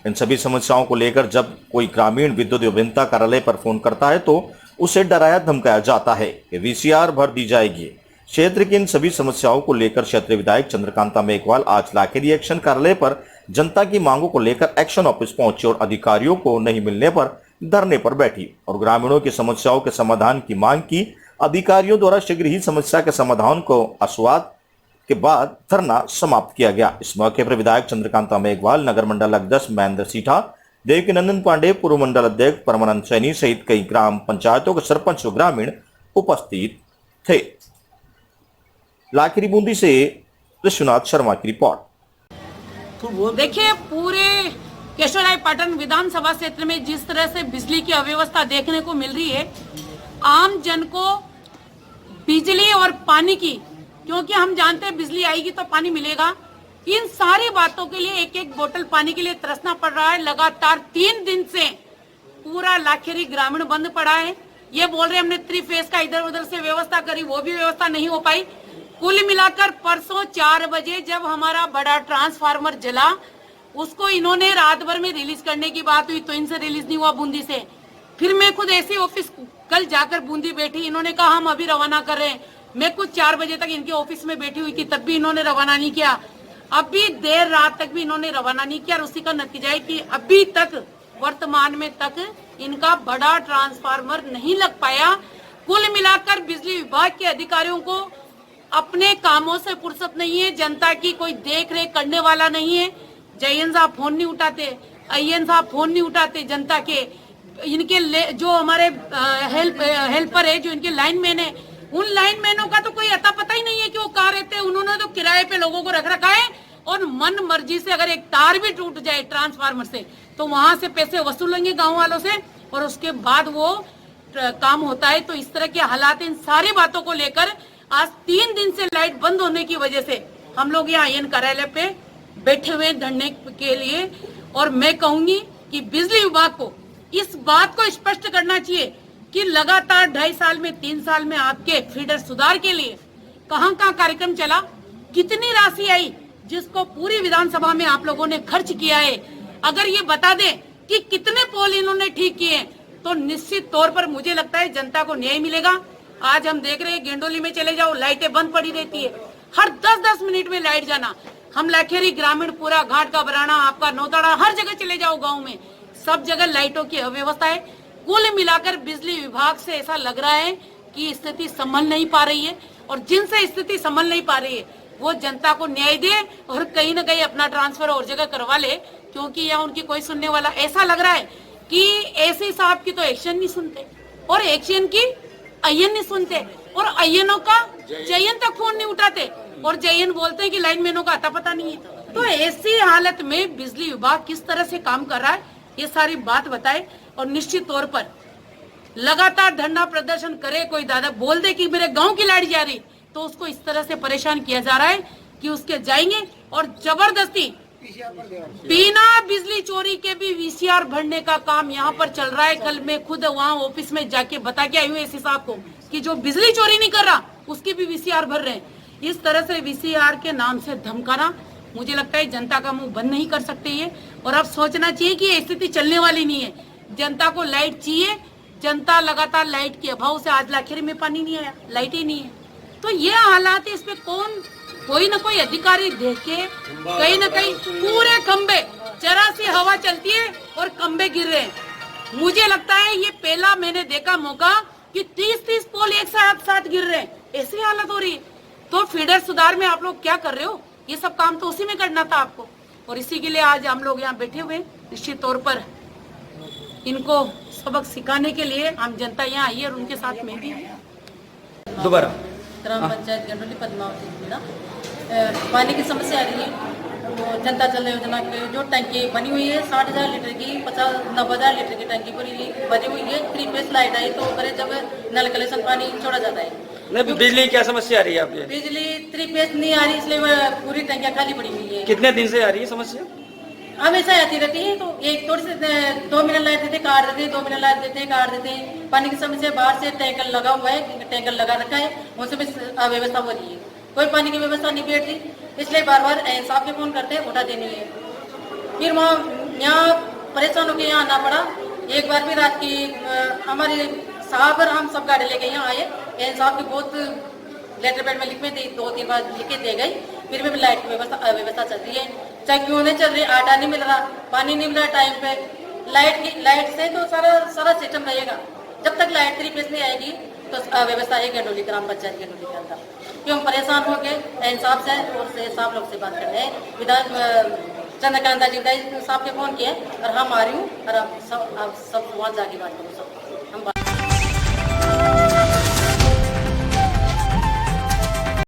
इन सभी समस्याओं को लेकर जब कोई ग्रामीण विद्युत अभियंता कार्यालय पर फोन करता है तो उसे डराया धमकाया जाता है कि वीसीआर भर दी जाएगी। क्षेत्र की इन सभी समस्याओं को लेकर क्षेत्रीय विधायक चंद्रकांता मेघवाल आज लाखेरी एक्शन कार्यालय पर जनता की मांगों को लेकर एक्शन ऑफिस पहुंचे और अधिकारियों को नहीं मिलने पर धरने पर बैठी और ग्रामीणों की समस्याओं के समाधान की मांग की। अधिकारियों द्वारा शीघ्र ही समस्या के समाधान को आश्वासन के बाद धरना समाप्त किया गया। इस मौके पर विधायक चंद्रकांता मेघवाल, नगर मंडल अध्यक्ष महेंद्र सीठा, देवकीनंदन पांडे, पूर्व मंडल अध्यक्ष परमानंद सैनी सहित कई ग्राम पंचायतों के सरपंच और ग्रामीण उपस्थित थे। लाखरी बूंदी से विश्वनाथ शर्मा की रिपोर्ट। देखिए, पूरे केशवराय पाटन विधानसभा क्षेत्र में जिस तरह से बिजली की अव्यवस्था देखने को मिल रही है, आम जन को बिजली और पानी की, क्योंकि हम जानते हैं बिजली आएगी तो पानी मिलेगा, इन सारी बातों के लिए एक एक बोतल पानी के लिए तरसना पड़ रहा है। लगातार 3 दिन से पूरा लाखेरी ग्रामीण बंद पड़ा है। ये बोल रहे हमने 3 फेज का इधर उधर से व्यवस्था करी, वो भी व्यवस्था नहीं हो पाई। कुल मिलाकर परसों 4 बजे जब हमारा बड़ा ट्रांसफार्मर जला, उसको इन्होंने रात भर में रिलीज करने की बात हुई तो इनसे रिलीज नहीं हुआ बूंदी से। फिर मैं खुद ऐसी ऑफिस कल जाकर बूंदी बैठी, इन्होंने कहा हम अभी रवाना कर रहे हैं। मैं कुछ 4 बजे तक इनके ऑफिस में बैठी हुई थी, तब भी इन्होंने रवाना नहीं किया। अभी देर रात तक भी इन्होंने रवाना नहीं किया और उसी का नतीजा है कि अभी तक वर्तमान में तक इनका बड़ा ट्रांसफार्मर नहीं लग पाया। कुल मिलाकर बिजली विभाग के अधिकारियों को अपने कामों से फुर्सत नहीं है, जनता की कोई देख रेख करने वाला नहीं है। जयन साहब फोन नहीं उठाते, अय्यन साहब फोन नहीं उठाते जनता के। इनके जो हमारे हेल्पर है, जो इनके लाइनमैन है, उन लाइनमैनों का तो कोई अता पता ही नहीं है कि वो कहाँ रहते हैं। उन्होंने तो किराए पे लोगों को रख रखा है और मन मर्जी से अगर एक तार भी टूट जाए ट्रांसफार्मर से तो वहां से पैसे वसूलेंगे गाँव वालों से और उसके बाद वो काम होता है। तो इस तरह के हालात, इन सारी बातों को लेकर आज 3 दिन से लाइट बंद होने की वजह से हम लोग यहाँ आयन कार्यालय पे बैठे हुए धरने के लिए। और मैं कहूंगी कि बिजली विभाग को इस बात को स्पष्ट करना चाहिए कि लगातार 2.5 साल में 3 साल में आपके फीडर सुधार के लिए कहां कार्यक्रम चला, कितनी राशि आई जिसको पूरी विधानसभा में आप लोगों ने खर्च किया है। अगर ये बता दें कि कितने पोल इन्होंने ठीक किए तो निश्चित तौर पर मुझे लगता है जनता को न्याय मिलेगा। आज हम देख रहे हैं गेंडोली में चले जाओ, लाइटें बंद पड़ी रहती है, हर 10-10 मिनट में लाइट जाना। हम लाखेरी ग्रामीण पूरा घाट का बराना आपका नौताड़ा हर जगह चले जाओ गांव में सब जगह लाइटों की अव्यवस्था है। कुल मिलाकर बिजली विभाग से ऐसा लग रहा है कि स्थिति संभल नहीं पा रही है और जिनसे स्थिति संभल नहीं पा रही है वो जनता को न्याय दे और कहीं न कहीं अपना ट्रांसफर और जगह करवा ले, क्योंकि यहाँ उनकी कोई सुनने वाला ऐसा लग रहा है कि एसी साहब की तो एक्शन नहीं सुनते और एक्शन की अय्यन नहीं सुनते और अय्यनों का जयन तक फोन नहीं उठाते और जयन बोलते हैं कि लाइनमैनों का अता पता नहीं है। तो ऐसी हालत में बिजली विभाग किस तरह से काम कर रहा है ये सारी बात बताए और निश्चित तौर पर लगातार धरना प्रदर्शन करे, कोई दादा बोल दे कि मेरे गांव की लाइट जा रही तो उसको इस तरह से परेशान किया जा रहा है कि उसके जाएंगे और जबरदस्ती बिना बिजली चोरी के भी वीसीआर भरने का काम यहाँ पर चल रहा है। कल मैं खुद वहाँ ऑफिस में जाके बता के आई हूँ एसी साहब को कि जो बिजली चोरी नहीं कर रहा उसकी भी वीसीआर भर रहे हैं। इस तरह से वीसीआर के नाम से धमकाना, मुझे लगता है जनता का मुंह बंद नहीं कर सकते ये। और अब सोचना चाहिए कि ये स्थिति चलने वाली नहीं है, जनता को लाइट चाहिए। जनता लगातार लाइट के अभाव से आज लाखेरी में पानी नहीं आया, लाइट ही नहीं है। तो ये हालात है, इस पे कोई ना कोई अधिकारी देखे, कहीं ना कहीं पूरे खंबे जरा सी हवा चलती है और खंबे गिर रहे हैं। मुझे लगता है ये पहला मैंने देखा मौका कि 30-30 पोल एक साथ गिर रहे हैं, ऐसी हालत हो रही है। तो फीडर सुधार में आप लोग क्या कर रहे हो? ये सब काम तो उसी में करना था आपको और इसी के लिए आज हम लोग यहाँ बैठे हुए। निश्चित तौर पर इनको सबक सिखाने के लिए हम जनता यहाँ आई है और उनके साथ में भी दोबारा ग्राम पंचायत गंडोली पद्मावती जिला पानी की समस्या आ रही है। तो जनता जल योजना की जो टंकी बनी हुई है 60,000 लीटर की 90,000 लीटर की टंकी बनी हुई है। 3 फेस लाइट आई तो करे जब नल कलेक्शन पानी छोड़ा जाता है। नहीं, बिजली क्या समस्या आ रही है आपकी? बिजली 3 फेस नहीं आ रही, इसलिए पूरी टंकियाँ खाली पड़ी हुई है। कितने दिन से आ रही है समस्या? हमेशा आती रहती है। तो एक थोड़ी से 2 मिनट लाइट देते काट देते, 2 मिनट लाइट देते काट देते। पानी की समस्या बाहर से टैंकर लगा हुआ है, टैंकर लगा रखा है, उनसे भी अव्यवस्था हो रही है। कोई पानी की व्यवस्था नहीं बैठती, इसलिए बार बार साहब के फोन करते हैं, उठा देनी है। फिर वहाँ यहाँ परेशान होकर यहाँ आना पड़ा। एक बार भी रात की हमारे साहब और हम सब गाड़ी लेके यहाँ आए, एन साहब की बहुत लेटर पैड में लिख में 2-3 बार लिख के दे गई। फिर भी लाइट की व्यवस्था चल रही है, चाहे क्यों नहीं चल रही। आटा नहीं मिल रहा, पानी नहीं मिल रहा टाइम पे। लाइट से तो सारा सिस्टम रहेगा। जब तक लाइट 3 फेस नहीं आएगी तो व्यवस्था है गंडोली ग्राम पंचायत गंडोली के अंदर। क्यों हम परेशान हो गए इंसाफ से और साहब लोग से बात कर रहे हैं। विधायक चंद्रकांता जी साहब के फोन किए और हम आ रही हूँ और आप सब वहाँ जाके बात करो सब।